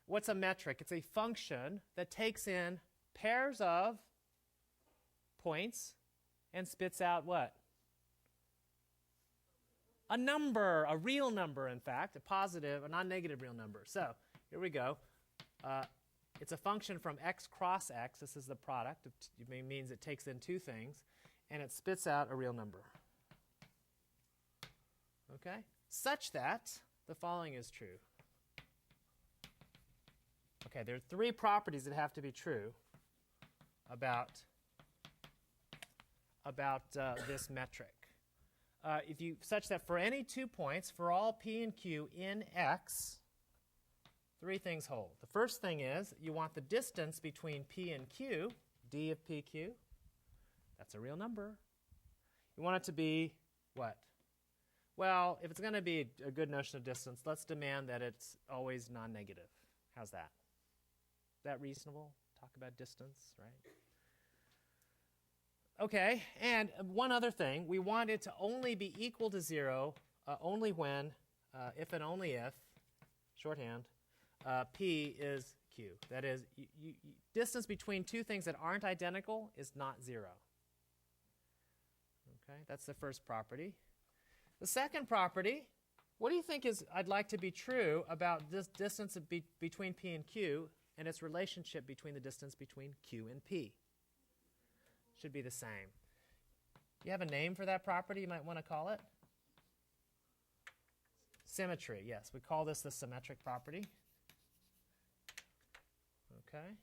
What's a metric? It's a function that takes in pairs of points and spits out what? A number, a real number, in fact, a positive, a non-negative real number. So here we go. It's a function from x cross x. This is the product. It means it takes in two things, and it spits out a real number. Okay? Such that the following is true. Okay, there are three properties that have to be true about this metric. If you such that for any 2 points, for all p and q in X, three things hold. The first thing is you want the distance between p and q, d of pq. That's a real number. You want it to be what? Well, if it's going to be a good notion of distance, let's demand that it's always non-negative. How's that? Is that reasonable? Talk about distance, right? Okay, and one other thing. We want it to only be equal to 0 only when, if and only if, shorthand, p is q. That is, distance between two things that aren't identical is not 0. Okay, that's the first property. The second property, what do you think is I'd like to be true about this distance between p and q and its relationship between the distance between q and p? Should be the same. You have a name for that property you might want to call it? Symmetry, yes. We call this the symmetric property. Okay.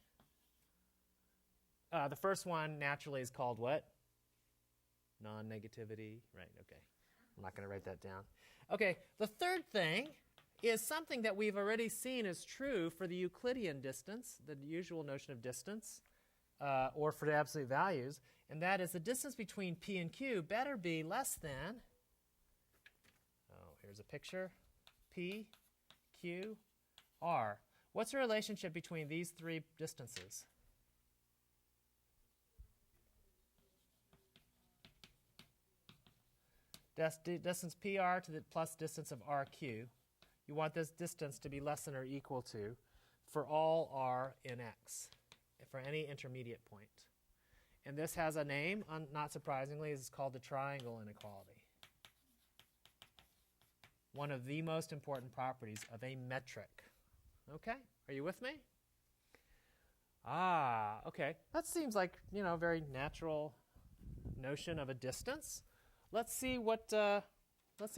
The first one naturally is called what? Non-negativity. Right, okay. I'm not going to write that down. Okay, the third thing is something that we've already seen is true for the Euclidean distance, the usual notion of distance, or for the absolute values, and that is the distance between p and q better be less than, here's a picture, p, q, r. What's the relationship between these three distances? Distance pr to the plus distance of rq. You want this distance to be less than or equal to for all r in X, for any intermediate point. And this has a name, not surprisingly. It's called the triangle inequality. One of the most important properties of a metric. Okay, are you with me? Okay. That seems like, a very natural notion of a distance. Let's see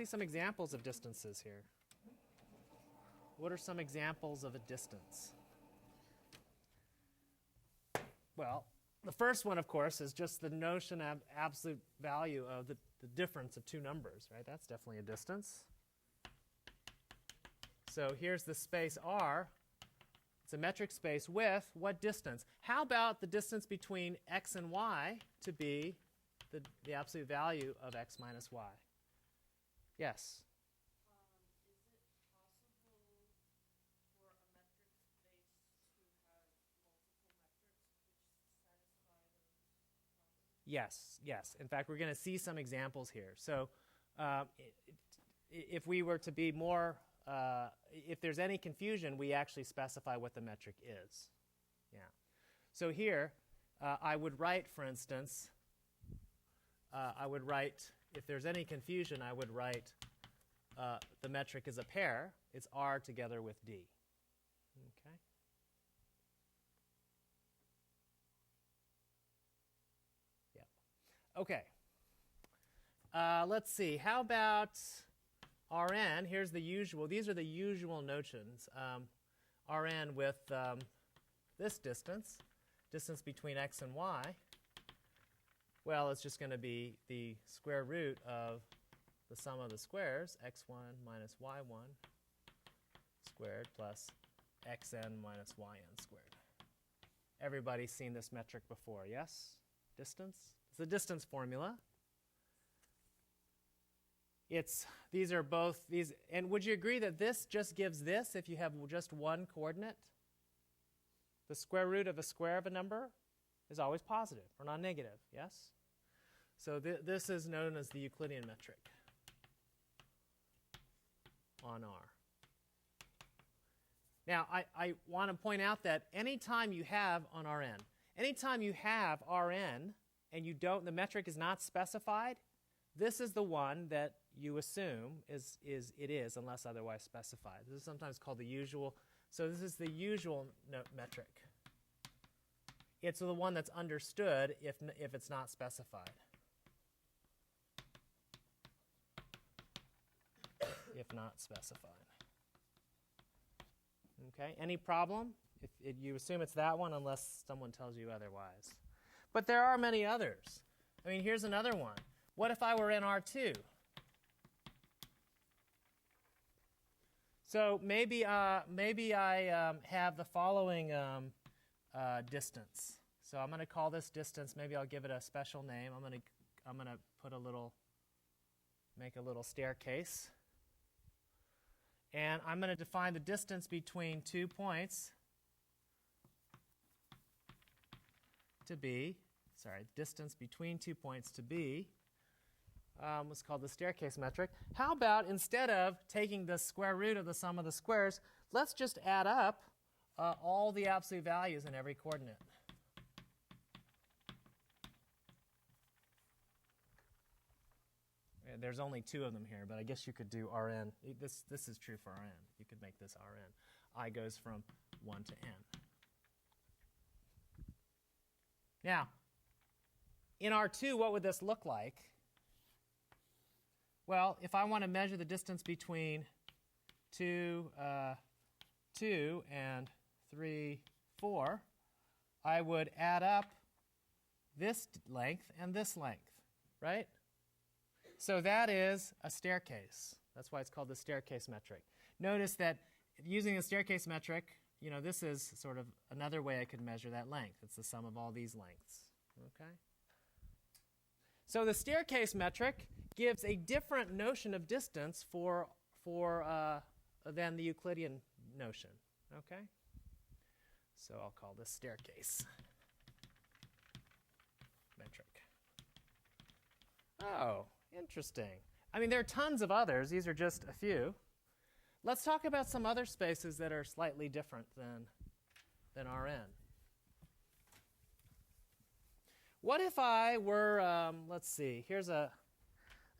some examples of distances here. What are some examples of a distance? Well, the first one, of course, is just the notion of absolute value of the difference of two numbers, right? That's definitely a distance. So here's the space R. It's a metric space with what distance? How about the distance between x and y to be the absolute value of x minus y? Yes? Is it possible for a metric space to have multiple metrics which satisfy those properties? Yes. In fact, we're going to see some examples here. So if we were to be more, if there's any confusion, we actually specify what the metric is. Yeah. So here, I would write, for instance, if there's any confusion, I would write the metric is a pair. It's R together with D. Okay. Yeah. Okay. Let's see. How about Rn? Here's the usual. These are the usual notions. Rn with this distance between x and y. Well, it's just going to be the square root of the sum of the squares, x1 minus y1 squared plus xn minus yn squared. Everybody's seen this metric before, yes? Distance? It's the distance formula. These are both these, and would you agree that this just gives this if you have just one coordinate? The square root of a square of a number is always positive or non-negative, yes? So this is known as the Euclidean metric on R. Now, I want to point out that anytime you have on Rn, anytime you have Rn and you don't, the metric is not specified, this is the one that you assume it is unless otherwise specified. This is sometimes called the usual. So this is the usual metric. It's the one that's understood if it's not specified. If not specified. Okay, any problem You assume it's that one unless someone tells you otherwise. But there are many others. I mean, here's another one. What if I were in R2? So maybe I have the following distance. So I'm going to call this distance. Maybe I'll give it a special name. I'm going to make a little staircase. And I'm going to define the distance between 2 points to be, distance between 2 points to be, what's called the staircase metric. How about instead of taking the square root of the sum of the squares, let's just add up all the absolute values in every coordinate. There's only 2 of them here, but I guess you could do Rn. This is true for Rn. You could make this Rn. I goes from 1 to n. Now, in R2, what would this look like? Well, if I want to measure the distance between 2 and 3, 4, I would add up this length and this length, right? So that is a staircase. That's why it's called the staircase metric. Notice that using the staircase metric, this is sort of another way I could measure that length. It's the sum of all these lengths. Okay? So the staircase metric gives a different notion of distance than the Euclidean notion. Okay? So I'll call this staircase metric. Oh, interesting. I mean, there are tons of others. These are just a few. Let's talk about some other spaces that are slightly different than Rn. What if I were, let's see, here's an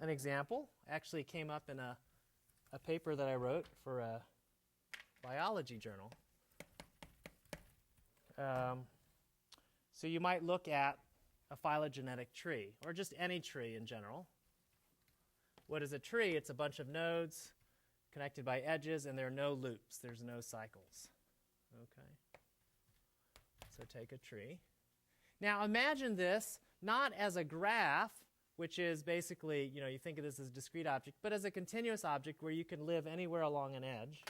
example. Actually, it came up in a paper that I wrote for a biology journal. So you might look at a phylogenetic tree, or just any tree in general. What is a tree? It's a bunch of nodes connected by edges, and there are no loops. There's no cycles. Okay. So take a tree. Now imagine this not as a graph, which is basically, you think of this as a discrete object, but as a continuous object where you can live anywhere along an edge.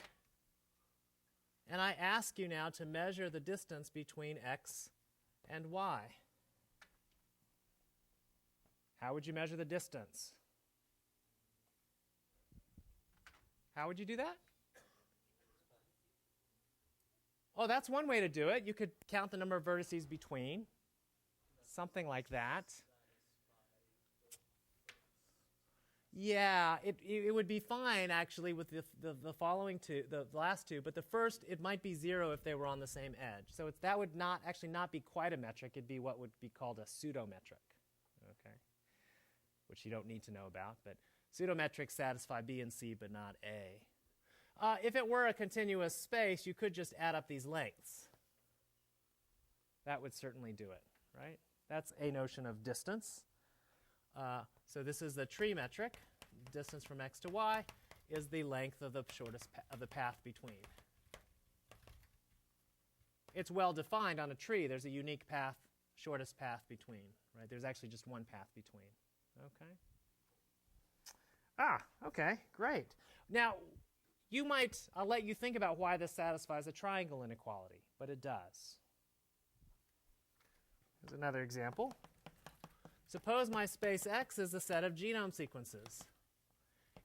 And I ask you now to measure the distance between x and y. How would you measure the distance? How would you do that? Oh, that's one way to do it. You could count the number of vertices between. Something like that. Yeah, it would be fine, actually, with the following two, the last two. But the first, it might be 0 if they were on the same edge. So that would not be quite a metric. It'd be what would be called a pseudometric, okay, which you don't need to know about. But pseudometrics satisfy B and C, but not A. If it were a continuous space, you could just add up these lengths. That would certainly do it, right? That's a notion of distance. So this is the tree metric. Distance from x to y is the length of the shortest of the path between. It's well defined on a tree. There's a unique path, shortest path between, right? There's actually just one path between. Okay. Okay, great. Now, I'll let you think about why this satisfies a triangle inequality, but it does. Here's another example. Suppose my space X is a set of genome sequences.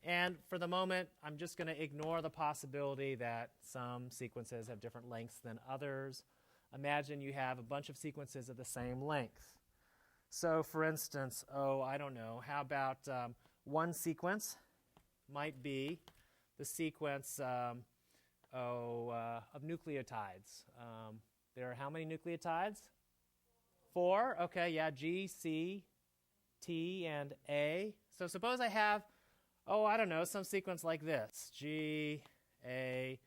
And for the moment, I'm just going to ignore the possibility that some sequences have different lengths than others. Imagine you have a bunch of sequences of the same length. So for instance, I don't know, how about one sequence might be the sequence of nucleotides. There are how many nucleotides? 4. Okay, yeah, G, C, T, and A. So suppose I have, I don't know, some sequence like this. G, A,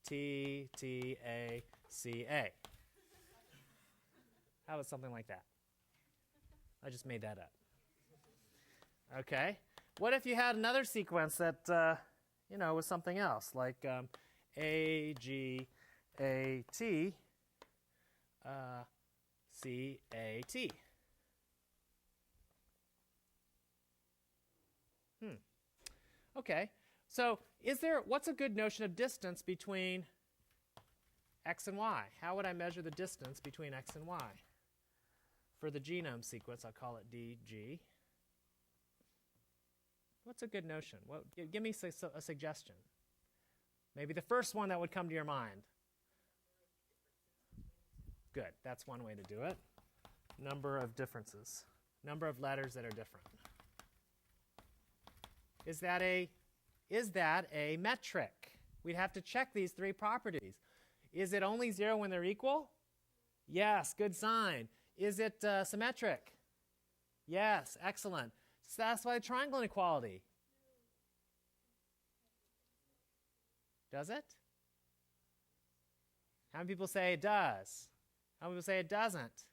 T, T, A, C, A. How about something like that? I just made that up. Okay. What if you had another sequence that, was something else, like A, G, A, T, CAT. Okay, so what's a good notion of distance between x and y? How would I measure the distance between x and y? For the genome sequence, I'll call it DG. What's a good notion? Give me a suggestion. Maybe the first one that would come to your mind. Good, that's one way to do it. Number of differences. Number of letters that are different. Is that a metric? We'd have to check these three properties. Is it only 0 when they're equal? Yes, good sign. Is it symmetric? Yes, excellent. Satisfy the triangle inequality. Does it? How many people say it does? How many people say it doesn't?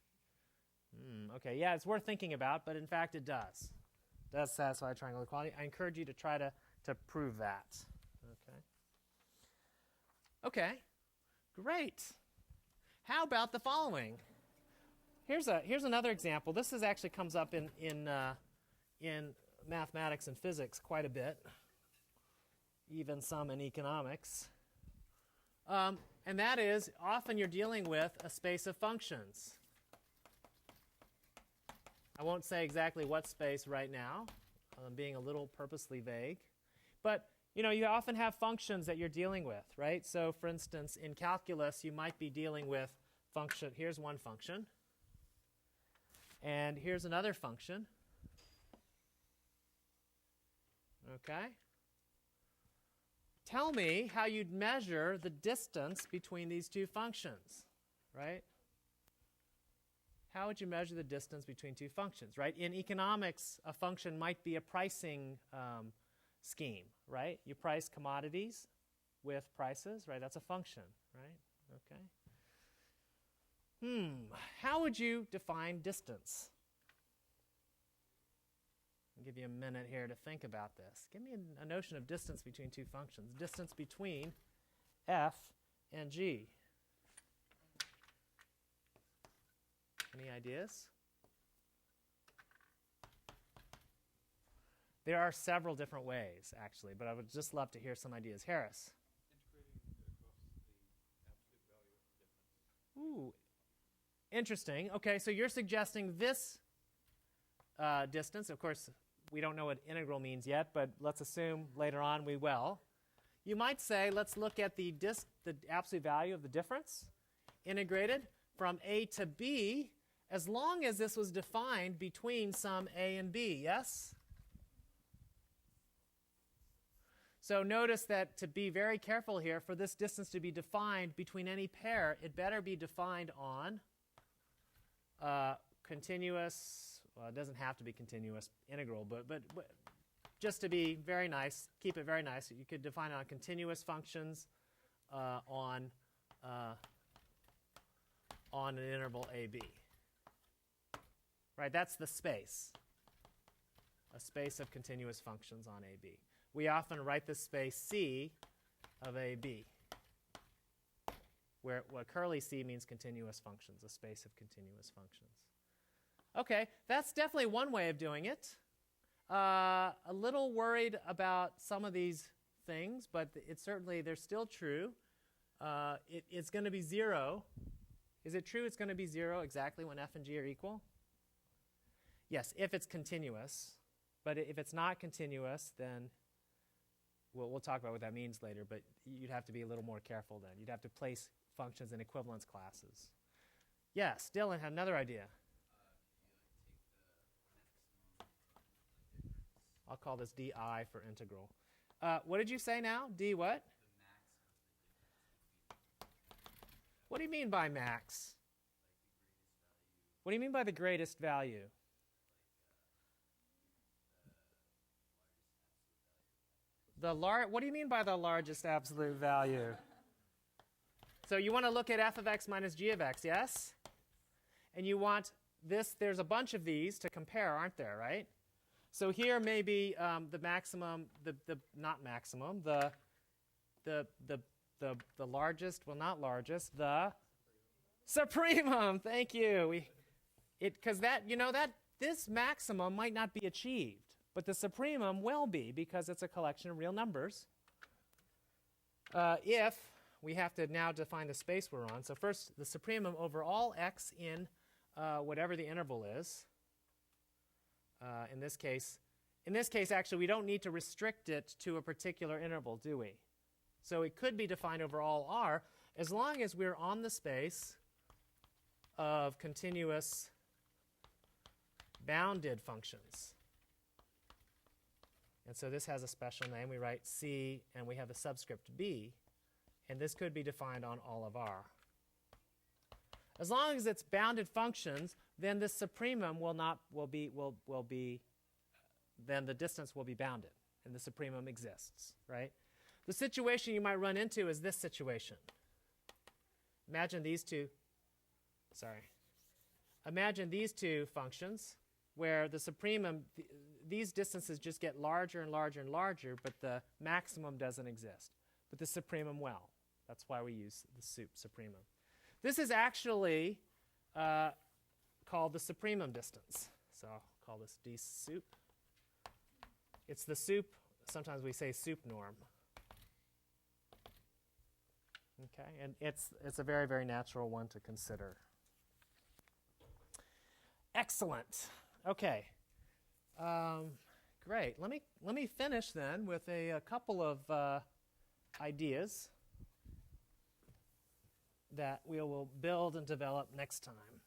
Okay, yeah, it's worth thinking about, but in fact it does. It does satisfy triangle equality. I encourage you to try to prove that. Okay, great. How about the following? Here's another example. This actually comes up in mathematics and physics quite a bit, even some in economics. And that is, often you're dealing with a space of functions. I won't say exactly what space right now. I'm being a little purposely vague. But you often have functions that you're dealing with, right? So for instance, in calculus, you might be dealing with function. Here's one function. And here's another function. Okay? Tell me how you'd measure the distance between these two functions, right? How would you measure the distance between two functions, right? In economics, a function might be a pricing scheme, right? You price commodities with prices, right? That's a function, right? Okay. How would you define distance? I'll give you a minute here to think about this. Give me a notion of distance between two functions. Distance between f and g. Any ideas? There are several different ways, actually, but I would just love to hear some ideas. Harris? Integrating across the absolute value of the difference. Ooh, interesting. Okay, so you're suggesting this distance. Of course, we don't know what integral means yet, but let's assume later on we will. You might say, let's look at the absolute value of the difference, integrated from a to b, as long as this was defined between some a and b, yes? So notice that to be very careful here, for this distance to be defined between any pair, it better be defined on continuous, well, it doesn't have to be continuous integral, but just to be very nice, keep it very nice, you could define it on continuous functions on an interval AB. Right, that's the space. A space of continuous functions on AB. We often write this space C of AB, where what curly C means continuous functions, a space of continuous functions. Okay, that's definitely one way of doing it. A little worried about some of these things, but they're still true. It's going to be 0. Is it true it's going to be 0 exactly when f and g are equal? Yes, if it's continuous. But if it's not continuous, then we'll talk about what that means later, but you'd have to be a little more careful then. You'd have to place functions in equivalence classes. Yes, Dylan had another idea. I'll call this di for integral. What did you say now? D what? What do you mean by max? What do you mean by the greatest value? What do you mean by the largest absolute value? So you want to look at f of x minus g of x, yes? And you want this, there's a bunch of these to compare, aren't there, right? So here maybe the maximum, not maximum, the largest, well not largest, the Supremum, thank you. Because this maximum might not be achieved, but the supremum will be because it's a collection of real numbers. If we have to now define the space we're on. So first, the supremum over all x in whatever the interval is. In this case, actually, we don't need to restrict it to a particular interval, do we? So it could be defined over all r as long as we're on the space of continuous bounded functions. And so this has a special name. We write C, and we have a subscript b. And this could be defined on all of r. As long as it's bounded functions, then this supremum then the distance will be bounded, and the supremum exists, right? The situation you might run into is this situation. Imagine these two functions where the supremum, these distances just get larger and larger and larger, but the maximum doesn't exist. But the supremum will. That's why we use the supremum. This is actually called the supremum distance. So I'll call this d sup. It's the sup, sometimes we say sup norm. Okay, and it's a very, very natural one to consider. Excellent. Okay, great. Let me finish then with a couple of ideas that we will build and develop next time.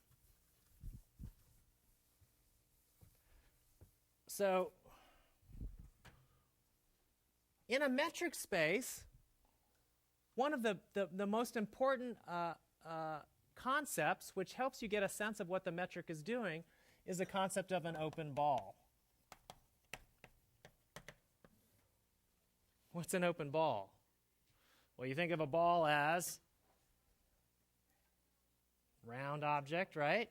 So, in a metric space, one of the most important concepts, which helps you get a sense of what the metric is doing, is the concept of an open ball. What's an open ball? Well, you think of a ball as round object, right?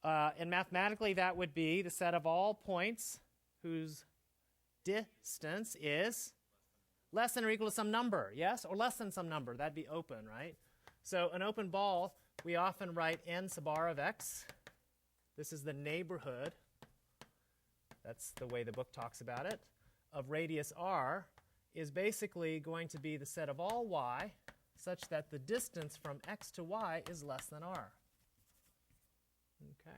And mathematically, that would be the set of all points whose distance is less than or equal to some number, yes? Or less than some number. That'd be open, right? So an open ball, we often write n sub r of x. This is the neighborhood. That's the way the book talks about it. Of radius r is basically going to be the set of all y such that the distance from x to y is less than r. Okay.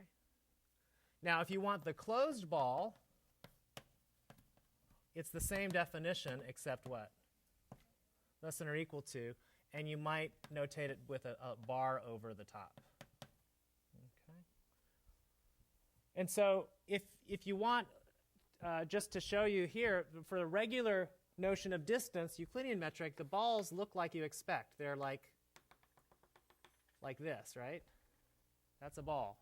Now, if you want the closed ball, it's the same definition except what? Less than or equal to, and you might notate it with a bar over the top. Okay. And so if you want, just to show you here, for the regular notion of distance, Euclidean metric, the balls look like you expect. They're like this, right? That's a ball.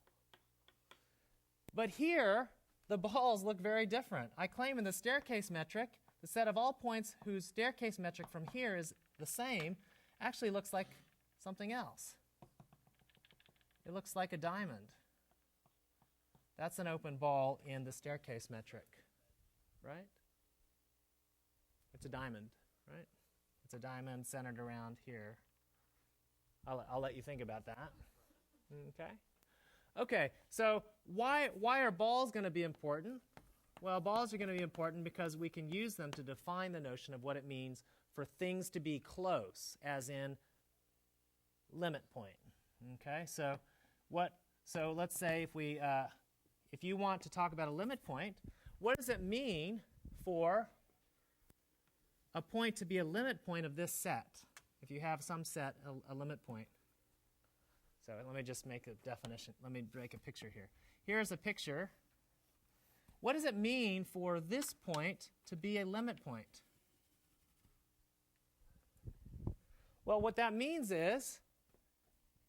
But here, the balls look very different. I claim in the staircase metric, the set of all points whose staircase metric from here is the same actually looks like something else. It looks like a diamond. That's an open ball in the staircase metric, right? It's a diamond, right? It's a diamond centered around here. I'll let you think about that. Okay. Okay, so why are balls going to be important? Well, balls are going to be important because we can use them to define the notion of what it means for things to be close, as in limit point. Okay, so let's say if you want to talk about a limit point, what does it mean for a point to be a limit point of this set? If you have some set, a limit point. So let me just make a definition. Let me make a picture here. Here's a picture. What does it mean for this point to be a limit point? Well, what that means is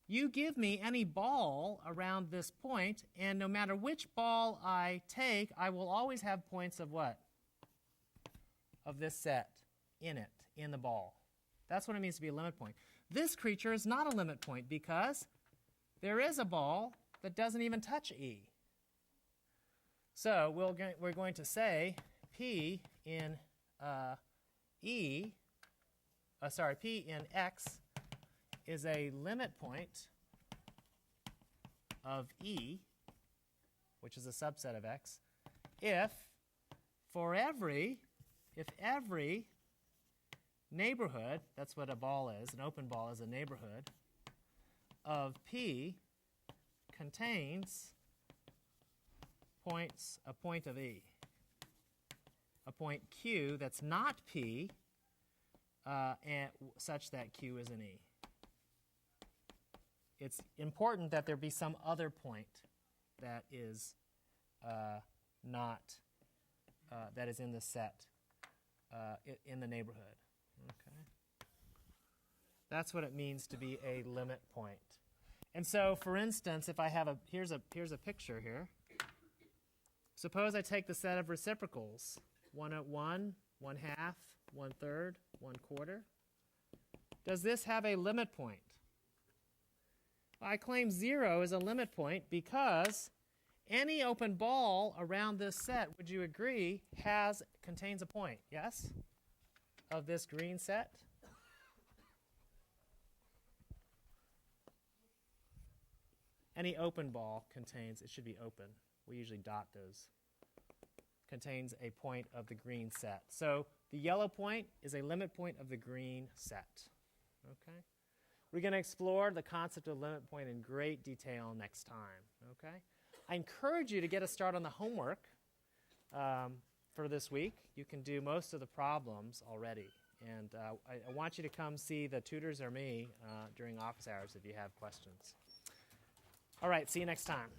you give me any ball around this point, and no matter which ball I take, I will always have points of what? Of this set in it, in the ball. That's what it means to be a limit point. This creature is not a limit point because there is a ball that doesn't even touch E. So we're going to say P in P in X is a limit point of E, which is a subset of X, if every neighborhood, that's what a ball is, an open ball is a neighborhood, of P contains a point of E. A point Q that's not P, and such that Q is an E. It's important that there be some other point that is that is in the set, in the neighborhood. Okay. That's what it means to be a limit point. And so, for instance, if I have here's a picture here. Suppose I take the set of reciprocals, 1 at 1, 1/2, 1/3, 1/4. Does this have a limit point? I claim 0 is a limit point because any open ball around this set, would you agree, contains a point, yes? Of this green set? Any open ball contains, it should be open. We usually dot those. Contains a point of the green set. So the yellow point is a limit point of the green set. Okay? We're going to explore the concept of limit point in great detail next time. Okay? I encourage you to get a start on the homework for this week. You can do most of the problems already. And I want you to come see the tutors or me during office hours if you have questions. All right, see you next time.